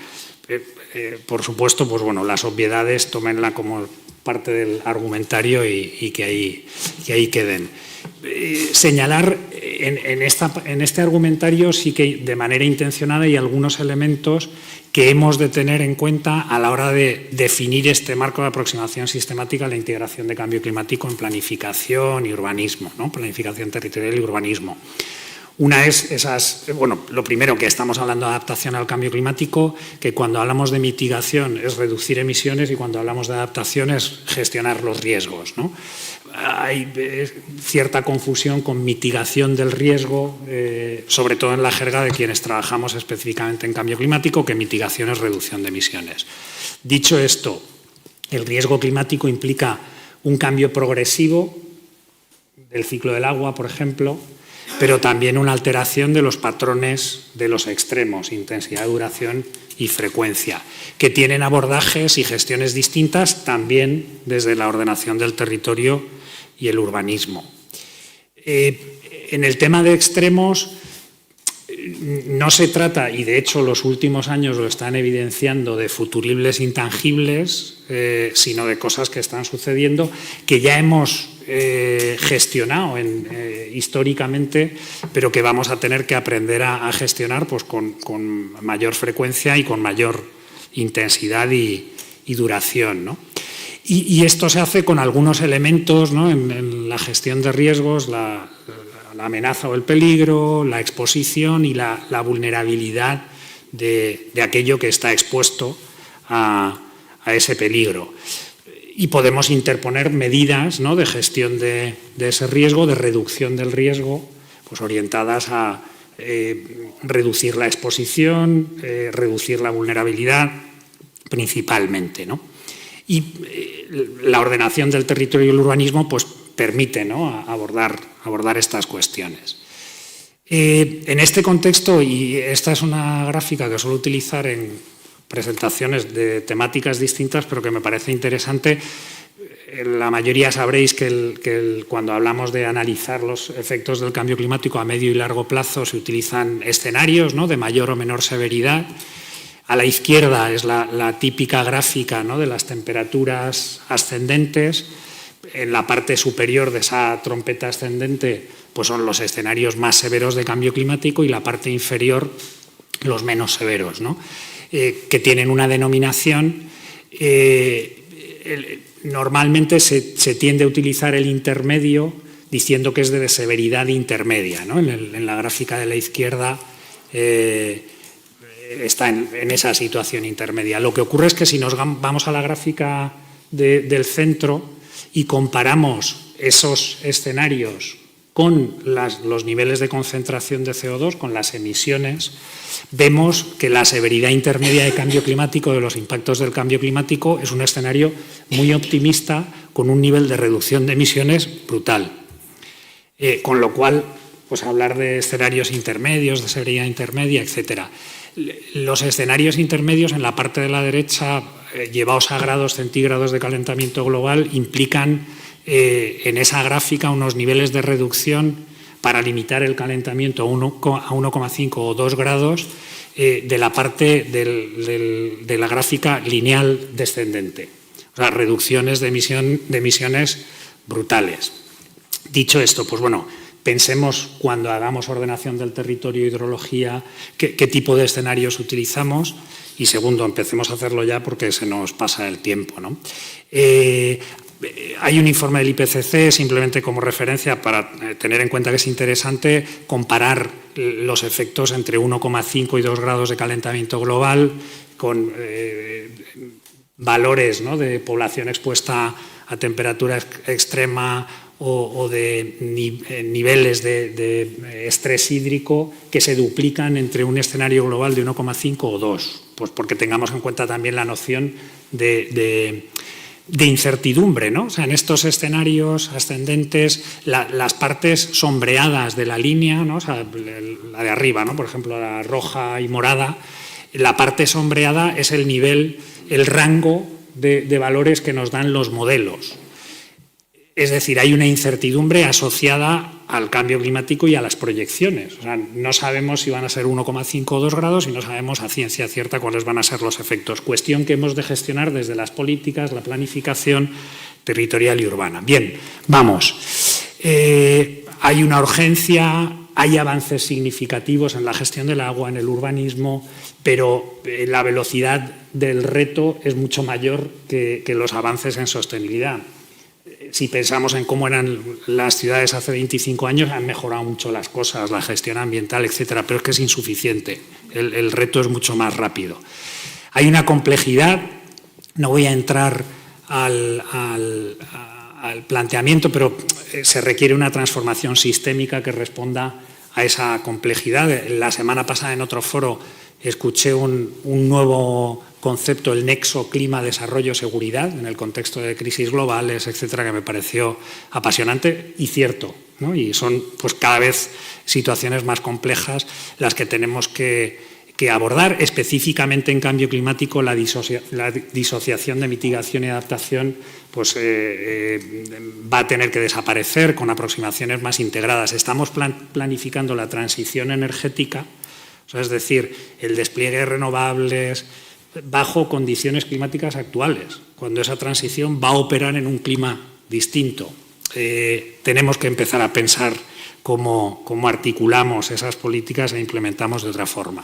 Speaker 7: Por supuesto, pues bueno, las obviedades tómenla como parte del argumentario y que ahí queden. Señalar en este argumentario sí que de manera intencionada hay algunos elementos que hemos de tener en cuenta a la hora de definir este marco de aproximación sistemática a la integración de cambio climático en planificación y urbanismo, ¿no?, planificación territorial y urbanismo. Una es lo primero, que estamos hablando de adaptación al cambio climático, que cuando hablamos de mitigación es reducir emisiones y cuando hablamos de adaptación es gestionar los riesgos, ¿no? Hay cierta confusión con mitigación del riesgo, sobre todo en la jerga de quienes trabajamos específicamente en cambio climático, que mitigación es reducción de emisiones. Dicho esto, el riesgo climático implica un cambio progresivo del ciclo del agua, por ejemplo, pero también una alteración de los patrones de los extremos, intensidad, duración y frecuencia, que tienen abordajes y gestiones distintas también desde la ordenación del territorio y el urbanismo. En el tema de extremos no se trata, y de hecho los últimos años lo están evidenciando, de futuribles intangibles, sino de cosas que están sucediendo, que ya hemos gestionado históricamente, pero que vamos a tener que aprender a gestionar, pues, con mayor frecuencia y con mayor intensidad y duración, ¿no? Y esto se hace con algunos elementos, ¿no?, en la gestión de riesgos, la amenaza o el peligro, la exposición y la vulnerabilidad de aquello que está expuesto a ese peligro. Y podemos interponer medidas, ¿no?, de gestión de ese riesgo, de reducción del riesgo, pues orientadas a reducir la exposición, reducir la vulnerabilidad principalmente, ¿no? Y la ordenación del territorio y el urbanismo pues permite, ¿no?, abordar estas cuestiones. En este contexto, y esta es una gráfica que suelo utilizar en presentaciones de temáticas distintas, pero que me parece interesante, la mayoría sabréis que cuando hablamos de analizar los efectos del cambio climático a medio y largo plazo se utilizan escenarios, ¿no?, de mayor o menor severidad. A la izquierda es la típica gráfica, ¿no?, de las temperaturas ascendentes. En la parte superior de esa trompeta ascendente pues son los escenarios más severos de cambio climático y la parte inferior los menos severos, ¿no?, que tienen una denominación. Normalmente se tiende a utilizar el intermedio diciendo que es de severidad intermedia, ¿no? En la gráfica de la izquierda está en esa situación intermedia. Lo que ocurre es que si nos vamos a la gráfica del centro y comparamos esos escenarios con los niveles de concentración de CO2, con las emisiones, vemos que la severidad intermedia de cambio climático, de los impactos del cambio climático, es un escenario muy optimista con un nivel de reducción de emisiones brutal. Con lo cual, pues hablar de escenarios intermedios, de severidad intermedia, etcétera. Los escenarios intermedios en la parte de la derecha, llevados a grados centígrados de calentamiento global, implican en esa gráfica unos niveles de reducción para limitar el calentamiento a 1,5 o 2 grados de la parte de la gráfica lineal descendente. O sea, reducciones de emisiones brutales. Dicho esto, pues bueno, pensemos cuando hagamos ordenación del territorio, hidrología, qué tipo de escenarios utilizamos y segundo, empecemos a hacerlo ya porque se nos pasa el tiempo, ¿no? Hay un informe del IPCC, simplemente como referencia para tener en cuenta que es interesante comparar los efectos entre 1,5 y 2 grados de calentamiento global con valores, ¿no?, de población expuesta a temperatura extrema o de niveles de estrés hídrico que se duplican entre un escenario global de 1,5 o 2, pues porque tengamos en cuenta también la noción de incertidumbre, ¿no? O sea, en estos escenarios ascendentes, las partes sombreadas de la línea, ¿no?, o sea, la de arriba, ¿no?, por ejemplo, la roja y morada, la parte sombreada es el nivel, el rango de valores que nos dan los modelos. Es decir, hay una incertidumbre asociada al cambio climático y a las proyecciones. O sea, no sabemos si van a ser 1,5 o 2 grados y no sabemos a ciencia cierta cuáles van a ser los efectos. Cuestión que hemos de gestionar desde las políticas, la planificación territorial y urbana. Bien, vamos. Hay una urgencia, hay avances significativos en la gestión del agua, en el urbanismo, pero la velocidad del reto es mucho mayor que los avances en sostenibilidad. Si pensamos en cómo eran las ciudades hace 25 años, han mejorado mucho las cosas, la gestión ambiental, etcétera, pero es que es insuficiente. El reto es mucho más rápido. Hay una complejidad, no voy a entrar al planteamiento, pero se requiere una transformación sistémica que responda a esa complejidad. La semana pasada en otro foro escuché un nuevo concepto, el nexo clima-desarrollo-seguridad, en el contexto de crisis globales, etcétera, que me pareció apasionante y cierto, ¿no? Y son pues cada vez situaciones más complejas las que tenemos que abordar, específicamente en cambio climático, la disociación de mitigación y adaptación pues, va a tener que desaparecer con aproximaciones más integradas. Estamos planificando la transición energética, o sea, es decir, el despliegue de renovables bajo condiciones climáticas actuales, cuando esa transición va a operar en un clima distinto. Tenemos que empezar a pensar cómo articulamos esas políticas e implementamos de otra forma.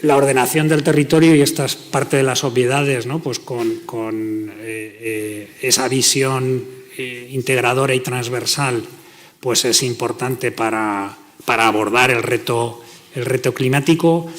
Speaker 7: La ordenación del territorio, y esta es parte de las obviedades, ¿no? Pues con esa visión integradora y transversal, pues es importante para abordar el reto climático,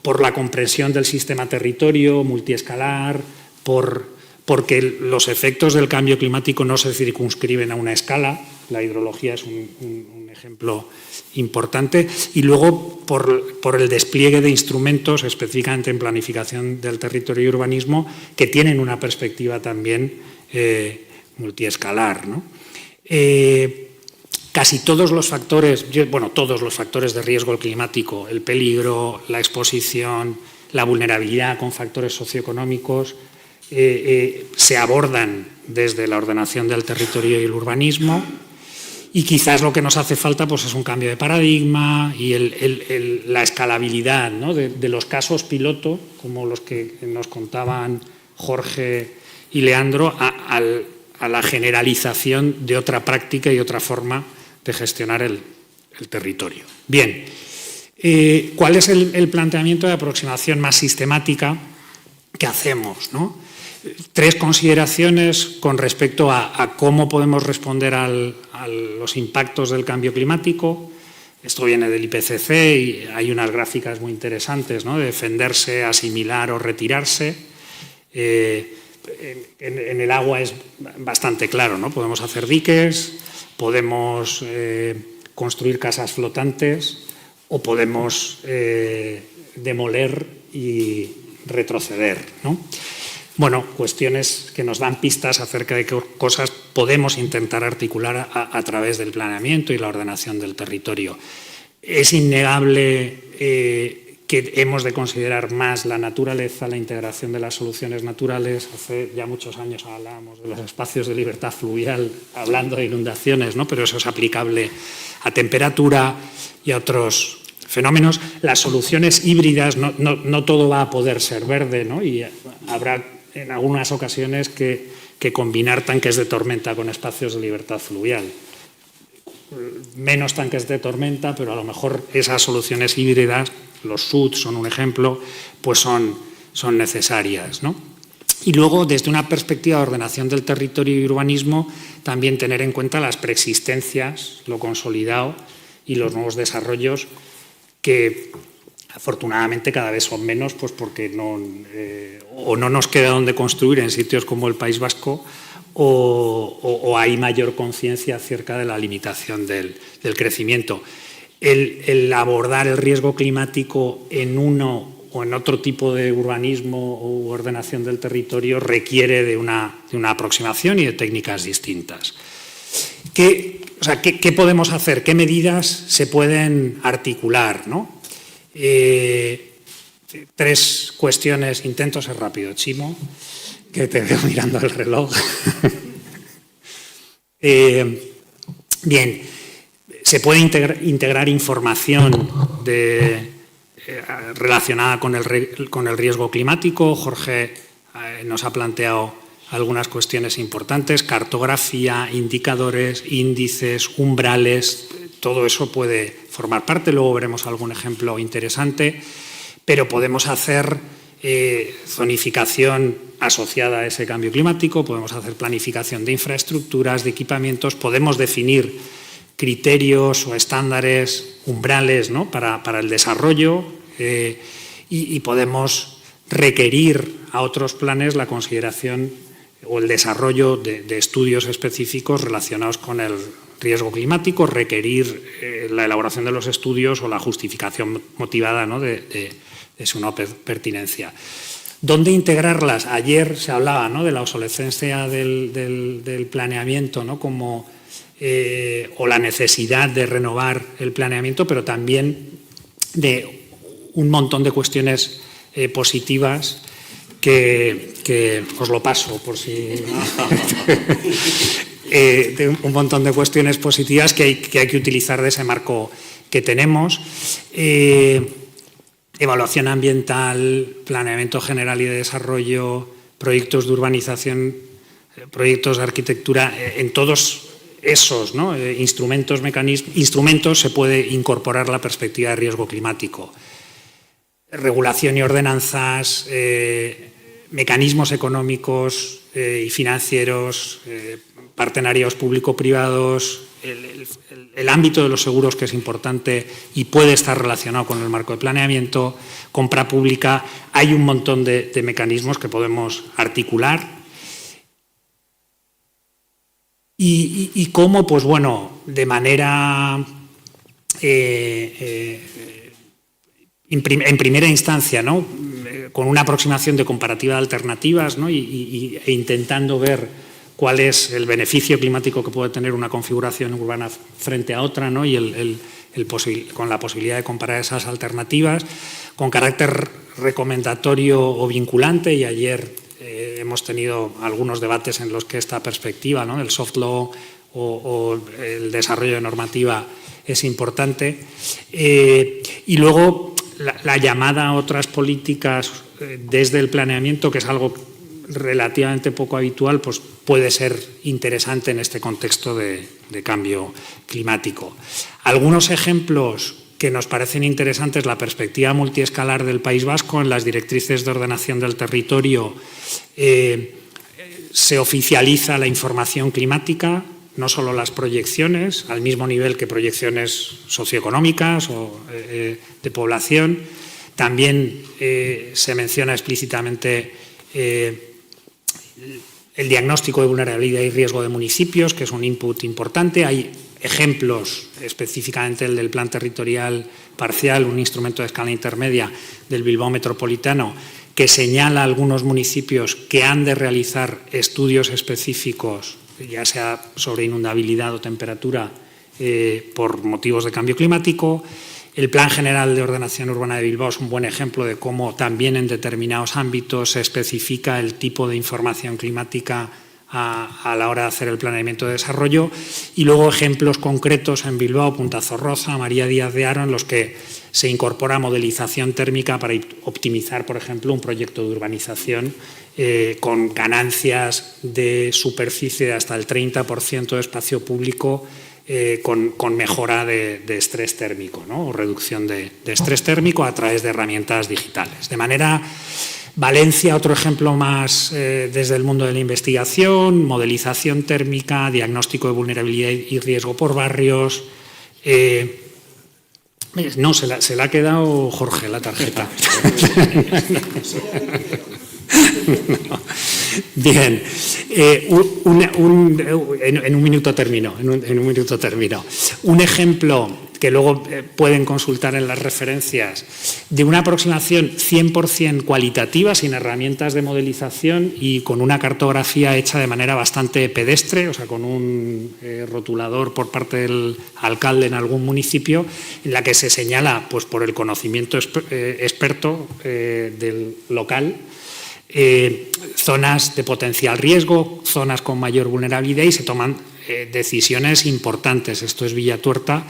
Speaker 7: por la comprensión del sistema territorio multiescalar, porque los efectos del cambio climático no se circunscriben a una escala. La hidrología es un ejemplo importante. Y luego por el despliegue de instrumentos, específicamente en planificación del territorio y urbanismo, que tienen una perspectiva también multiescalar, ¿no? Casi todos los factores, todos los factores de riesgo climático, el peligro, la exposición, la vulnerabilidad con factores socioeconómicos, se abordan desde la ordenación del territorio y el urbanismo, y quizás lo que nos hace falta pues, es un cambio de paradigma y la escalabilidad, ¿no? de los casos piloto, como los que nos contaban Jorge y Leandro, a la generalización de otra práctica y otra forma de gestionar el territorio. Bien, ¿cuál es el planteamiento de aproximación más sistemática que hacemos, ¿no? 3 consideraciones con respecto a cómo podemos responder a los impactos del cambio climático. Esto viene del IPCC y hay unas gráficas muy interesantes, ¿no? De defenderse, asimilar o retirarse. En el agua es bastante claro, ¿no? Podemos hacer diques, podemos construir casas flotantes o podemos demoler y retroceder, ¿no? Bueno, cuestiones que nos dan pistas acerca de qué cosas podemos intentar articular a través del planeamiento y la ordenación del territorio. Es innegable que hemos de considerar más la naturaleza, la integración de las soluciones naturales. Hace ya muchos años hablábamos de los espacios de libertad fluvial, hablando de inundaciones, ¿no? Pero eso es aplicable a temperatura y a otros fenómenos. Las soluciones híbridas, no todo va a poder ser verde, ¿no? Y habrá en algunas ocasiones que combinar tanques de tormenta con espacios de libertad fluvial. Menos tanques de tormenta, pero a lo mejor esas soluciones híbridas, los SUD son un ejemplo, pues son necesarias, ¿no? Y luego, desde una perspectiva de ordenación del territorio y urbanismo, también tener en cuenta las preexistencias, lo consolidado y los nuevos desarrollos que afortunadamente cada vez son menos, pues porque no nos queda donde construir en sitios como el País Vasco o hay mayor conciencia acerca de la limitación del crecimiento. El abordar el riesgo climático en uno o en otro tipo de urbanismo u ordenación del territorio requiere de una aproximación y de técnicas distintas. ¿Qué podemos hacer? ¿Qué medidas se pueden articular, ¿no? 3 cuestiones, intento ser rápido, Chimo, que te veo mirando el reloj. Bien, se puede integrar información relacionada con el riesgo climático. Jorge nos ha planteado algunas cuestiones importantes, cartografía, indicadores, índices, umbrales, todo eso puede formar parte. Luego veremos algún ejemplo interesante, pero podemos hacer zonificación asociada a ese cambio climático, podemos hacer planificación de infraestructuras, de equipamientos, podemos definir criterios o estándares umbrales, ¿no? para el desarrollo y podemos requerir a otros planes la consideración o el desarrollo de estudios específicos relacionados con el riesgo climático, requerir la elaboración de los estudios o la justificación motivada, ¿no? de su no pertinencia. ¿Dónde integrarlas? Ayer se hablaba, ¿no? de la obsolescencia del planeamiento, ¿no? o la necesidad de renovar el planeamiento, pero también de un montón de cuestiones positivas que os lo paso por si... de un montón de cuestiones positivas que hay que utilizar de ese marco que tenemos. Evaluación ambiental, planeamiento general y de desarrollo, proyectos de urbanización, proyectos de arquitectura, en todos esos, ¿no? instrumentos se puede incorporar la perspectiva de riesgo climático. Regulación y ordenanzas, mecanismos económicos y financieros, partenariados público-privados, el ámbito de los seguros, que es importante y puede estar relacionado con el marco de planeamiento, compra pública. Hay un montón de mecanismos que podemos articular. ¿Y cómo? Pues bueno, de manera, en primera instancia, ¿no? Con una aproximación de comparativa de alternativas, ¿no? e intentando ver cuál es el beneficio climático que puede tener una configuración urbana frente a otra, ¿no? y con la posibilidad de comparar esas alternativas, con carácter recomendatorio o vinculante. Y ayer hemos tenido algunos debates en los que esta perspectiva, ¿no?, del soft law o el desarrollo de normativa es importante. Y luego la llamada a otras políticas desde el planeamiento, que es algo relativamente poco habitual, pues puede ser interesante en este contexto de cambio climático. Algunos ejemplos que nos parecen interesantes: la perspectiva multiescalar del País Vasco. En las directrices de ordenación del territorio se oficializa la información climática, no solo las proyecciones, al mismo nivel que proyecciones socioeconómicas o de población. También se menciona explícitamente el diagnóstico de vulnerabilidad y riesgo de municipios, que es un input importante. Hay ejemplos, específicamente el del Plan Territorial Parcial, un instrumento de escala intermedia del Bilbao Metropolitano, que señala a algunos municipios que han de realizar estudios específicos, ya sea sobre inundabilidad o temperatura, por motivos de cambio climático. El Plan General de Ordenación Urbana de Bilbao es un buen ejemplo de cómo también en determinados ámbitos se especifica el tipo de información climática a la hora de hacer el planeamiento de desarrollo. Y luego ejemplos concretos en Bilbao, Punta Zorroza, María Díaz de Haro, en los que se incorpora modelización térmica para optimizar, por ejemplo, un proyecto de urbanización con ganancias de superficie de hasta el 30% de espacio público, con mejora de estrés térmico, ¿no?, o reducción de estrés térmico a través de herramientas digitales. De manera, Valencia, otro ejemplo más desde el mundo de la investigación: modelización térmica, diagnóstico de vulnerabilidad y riesgo por barrios. No, se la ha quedado Jorge la tarjeta. No. Bien, en un minuto termino. Un ejemplo que luego pueden consultar en las referencias, de una aproximación 100% cualitativa, sin herramientas de modelización y con una cartografía hecha de manera bastante pedestre, o sea, con un rotulador por parte del alcalde en algún municipio, en la que se señala, pues, por el conocimiento experto del local, zonas de potencial riesgo, zonas con mayor vulnerabilidad, y se toman decisiones importantes. Esto es Villatuerta,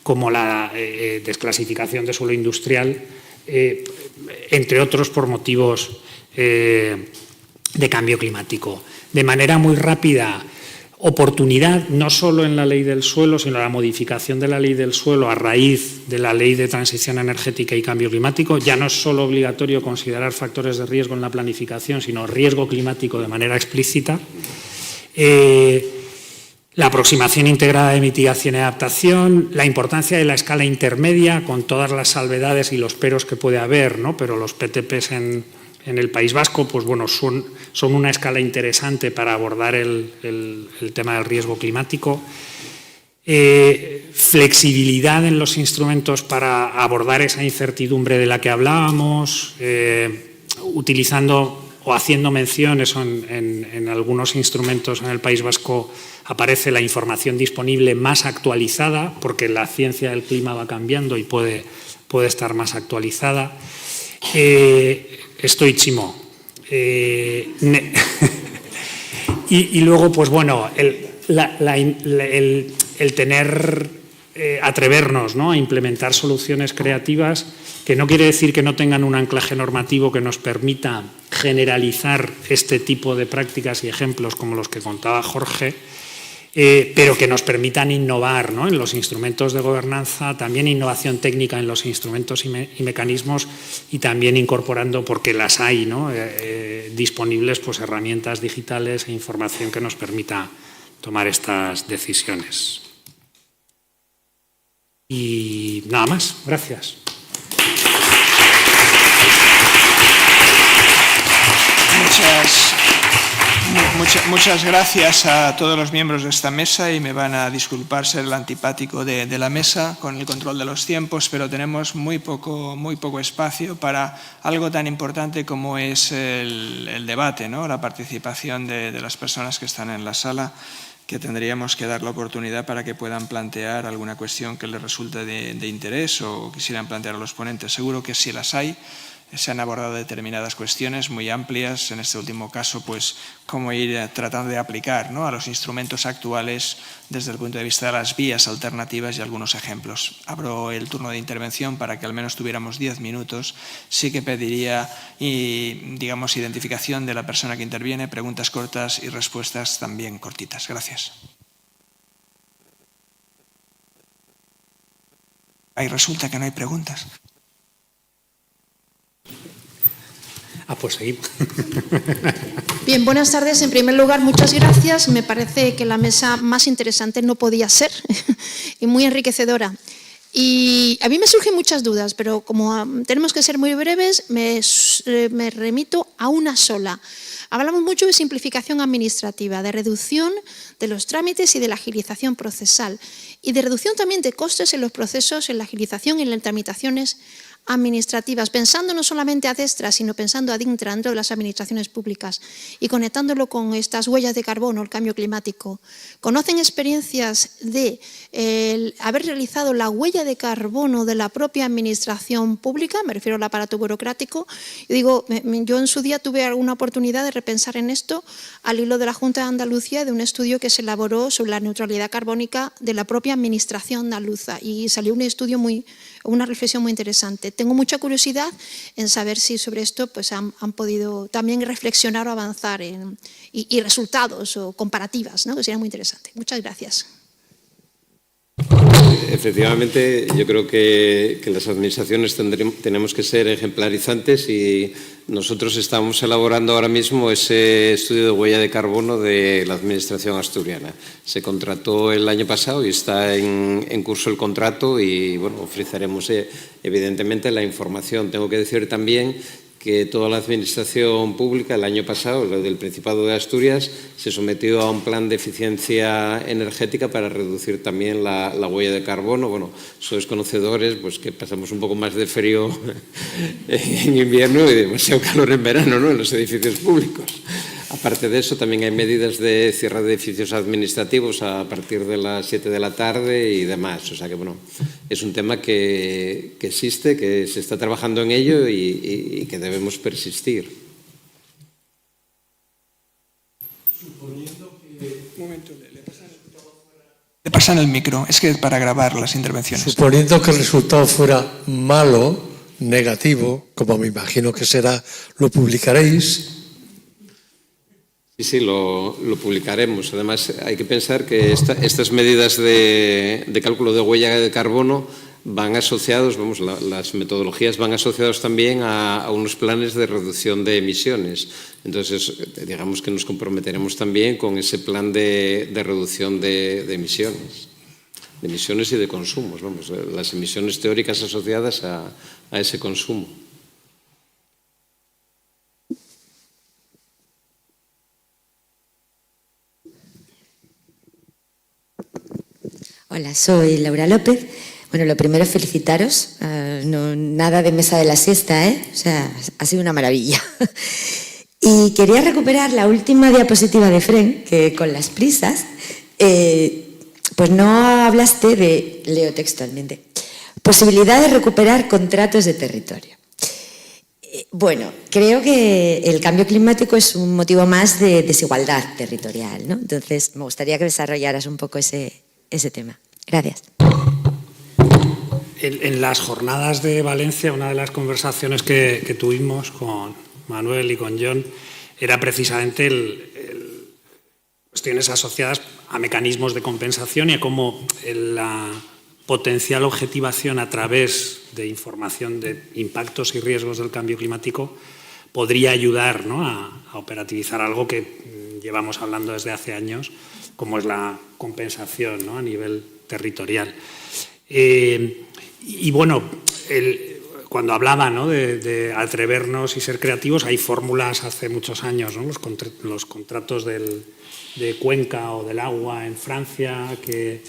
Speaker 7: como la desclasificación de suelo industrial, entre otros por motivos de cambio climático. De manera muy rápida, oportunidad no solo en la ley del suelo, sino la modificación de la ley del suelo a raíz de la ley de transición energética y cambio climático. Ya no es solo obligatorio considerar factores de riesgo en la planificación, sino riesgo climático de manera explícita. La aproximación integrada de mitigación y adaptación, la importancia de la escala intermedia, con todas las salvedades y los peros que puede haber, ¿no?, pero los PTPs en el País Vasco, pues bueno, son una escala interesante para abordar el tema del riesgo climático. Flexibilidad en los instrumentos para abordar esa incertidumbre de la que hablábamos, utilizando o haciendo mención, eso en algunos instrumentos en el País Vasco aparece la información disponible más actualizada, porque la ciencia del clima va cambiando y puede estar más actualizada. Estoy chimo. Y luego, pues bueno, el tener, atrevernos, ¿no?, a implementar soluciones creativas, que no quiere decir que no tengan un anclaje normativo que nos permita generalizar este tipo de prácticas y ejemplos como los que contaba Jorge, pero que nos permitan innovar, ¿no?, en los instrumentos de gobernanza, también innovación técnica en los instrumentos y mecanismos, y también incorporando, porque las hay, ¿no?, disponibles, pues herramientas digitales e información que nos permita tomar estas decisiones. Y nada más, gracias.
Speaker 1: Muchas gracias a todos los miembros de esta mesa, y me van a disculpar ser el antipático de la mesa con el control de los tiempos, pero tenemos muy poco espacio para algo tan importante como es el debate, ¿no?, la participación de las personas que están en la sala, que tendríamos que dar la oportunidad para que puedan plantear alguna cuestión que les resulte de interés o quisieran plantear a los ponentes. Seguro que si las hay, se han abordado determinadas cuestiones muy amplias. En este último caso, pues cómo ir tratando de aplicar, ¿no?, a los instrumentos actuales desde el punto de vista de las vías alternativas y algunos ejemplos. Abro el turno de intervención para que al menos tuviéramos 10 minutos. Sí que pediría, digamos, identificación de la persona que interviene, preguntas cortas y respuestas también cortitas. Gracias. Ahí resulta que no hay preguntas.
Speaker 7: Pues seguimos.
Speaker 8: Bien, buenas tardes. En primer lugar, muchas gracias. Me parece que la mesa más interesante no podía ser y muy enriquecedora. Y a mí me surgen muchas dudas, pero como tenemos que ser muy breves, me remito a una sola. Hablamos mucho de simplificación administrativa, de reducción de los trámites y de la agilización procesal y de reducción también de costes en los procesos, en la agilización y en las tramitaciones administrativas, pensando no solamente ad extra, sino pensando ad intra dentro de las administraciones públicas y conectándolo con estas huellas de carbono, el cambio climático. ¿Conocen experiencias de haber realizado la huella de carbono de la propia administración pública? Me refiero al aparato burocrático. Yo en su día tuve alguna oportunidad de repensar en esto al hilo de la Junta de Andalucía, de un estudio que se elaboró sobre la neutralidad carbónica de la propia administración andaluza y salió un estudio una reflexión muy interesante. Tengo mucha curiosidad en saber si sobre esto pues, han podido también reflexionar o avanzar y resultados o comparativas, ¿no?, que sería muy interesante. Muchas gracias.
Speaker 4: Efectivamente, yo creo que las administraciones tenemos que ser ejemplarizantes y nosotros estamos elaborando ahora mismo ese estudio de huella de carbono de la Administración asturiana. Se contrató el año pasado y está en curso el contrato y bueno, ofreceremos evidentemente la información. Tengo que decir también que toda la administración pública el año pasado, lo del Principado de Asturias, se sometió a un plan de eficiencia energética para reducir también la huella de carbono. Bueno, sois conocedores pues, que pasamos un poco más de frío en invierno y demasiado calor en verano, ¿no?, en los edificios públicos. Aparte de eso, también hay medidas de cierre de edificios administrativos a partir de las 7 de la tarde y demás. O sea que, bueno, es un tema que existe, que se está trabajando en ello y que debemos persistir.
Speaker 1: Suponiendo que... Un momento, le pasan el micro, es que para grabar las intervenciones.
Speaker 9: Suponiendo que el resultado fuera malo, negativo, como me imagino que será, ¿lo publicaréis?
Speaker 4: Sí, lo publicaremos. Además, hay que pensar que estas medidas de cálculo de huella de carbono van asociados, las metodologías van asociados también a unos planes de reducción de emisiones. Entonces, digamos que nos comprometeremos también con ese plan de reducción de emisiones y de consumos, las emisiones teóricas asociadas a ese consumo.
Speaker 10: Hola, soy Laura López. Bueno, lo primero es felicitaros. Nada de mesa de la siesta, ¿eh? O sea, ha sido una maravilla. Y quería recuperar la última diapositiva de Fren, que con las prisas, pues no hablaste de, leo textualmente, posibilidad de recuperar contratos de territorio. Bueno, creo que el cambio climático es un motivo más de desigualdad territorial, ¿no? Entonces, me gustaría que desarrollaras un poco ese tema. Gracias.
Speaker 7: En las jornadas de Valencia, una de las conversaciones que tuvimos con Manuel y con John era precisamente cuestiones asociadas a mecanismos de compensación y a cómo la potencial objetivación a través de información de impactos y riesgos del cambio climático podría ayudar, ¿no?, a operativizar algo que llevamos hablando desde hace años, como es la compensación, ¿no?, a nivel territorial. Y bueno, cuando hablaba, ¿no?, de atrevernos y ser creativos, hay fórmulas hace muchos años, ¿no?, los contratos de cuenca o del agua en Francia que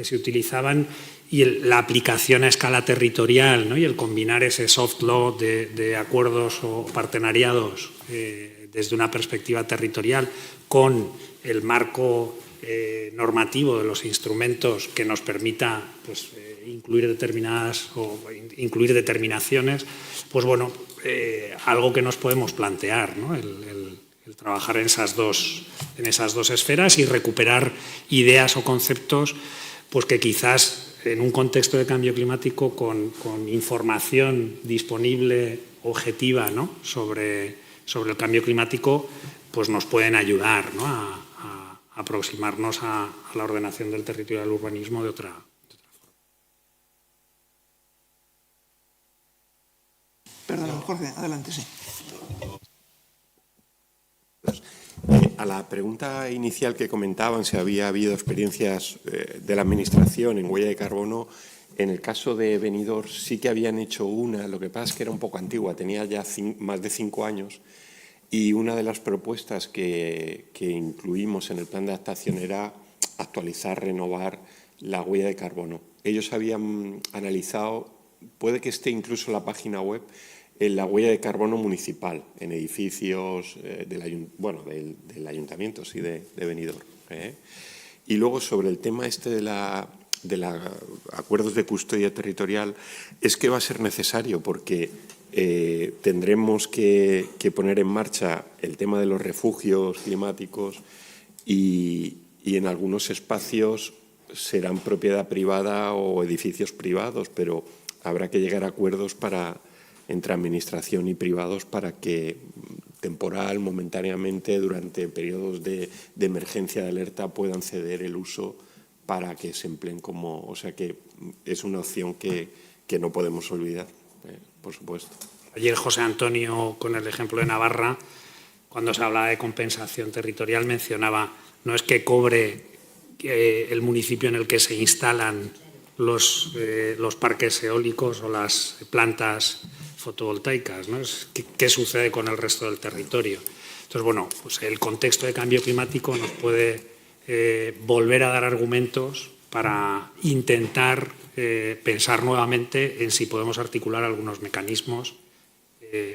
Speaker 7: se utilizaban y la aplicación a escala territorial, ¿no?, y el combinar ese soft law de acuerdos o partenariados desde una perspectiva territorial con el marco normativo de los instrumentos que nos permita pues, incluir determinaciones, pues bueno, algo que nos podemos plantear, ¿no? El trabajar en esas dos esferas y recuperar ideas o conceptos pues que quizás en un contexto de cambio climático con información disponible, objetiva, ¿no? sobre el cambio climático, pues nos pueden ayudar, ¿no? a aproximarnos a la ordenación del territorio y al urbanismo de otra forma.
Speaker 1: Perdón, Jorge, adelante, sí.
Speaker 5: A la pregunta inicial que comentaban, si había habido experiencias de la Administración en huella de carbono, en el caso de Benidorm sí que habían hecho una, lo que pasa es que era un poco antigua, tenía ya más de 5 años, y una de las propuestas que incluimos en el plan de adaptación era actualizar, renovar la huella de carbono. Ellos habían analizado, puede que esté incluso en la página web, en la huella de carbono municipal, en edificios del ayuntamiento, sí, de Benidorm. Y luego sobre el tema este de acuerdos de custodia territorial, es que va a ser necesario porque tendremos que poner en marcha el tema de los refugios climáticos y en algunos espacios serán propiedad privada o edificios privados, pero habrá que llegar a acuerdos entre administración y privados para que temporal, momentáneamente, durante periodos de emergencia, de alerta, puedan ceder el uso para que se empleen como... O sea que es una opción que no podemos olvidar, por supuesto.
Speaker 7: Ayer José Antonio, con el ejemplo de Navarra, cuando se hablaba de compensación territorial, mencionaba, no es que cobre el municipio en el que se instalan los parques eólicos o las plantas fotovoltaicas, ¿no? ¿Qué sucede con el resto del territorio? Entonces, bueno, pues el contexto de cambio climático nos puede volver a dar argumentos para intentar pensar nuevamente en si podemos articular algunos mecanismos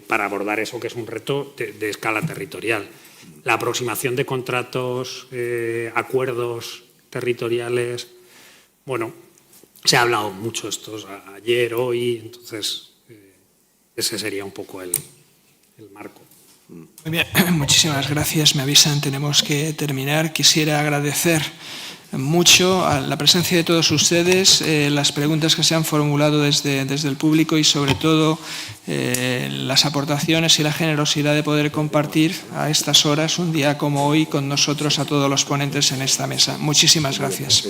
Speaker 7: para abordar eso que es un reto de escala territorial. La aproximación de contratos, acuerdos territoriales, bueno, se ha hablado mucho estos ayer, hoy, entonces ese sería un poco el marco.
Speaker 1: Muy bien, muchísimas gracias. Me avisan, tenemos que terminar. Quisiera agradecer mucho a la presencia de todos ustedes, las preguntas que se han formulado desde el público y sobre todo las aportaciones y la generosidad de poder compartir a estas horas, un día como hoy, con nosotros a todos los ponentes en esta mesa. Muchísimas gracias.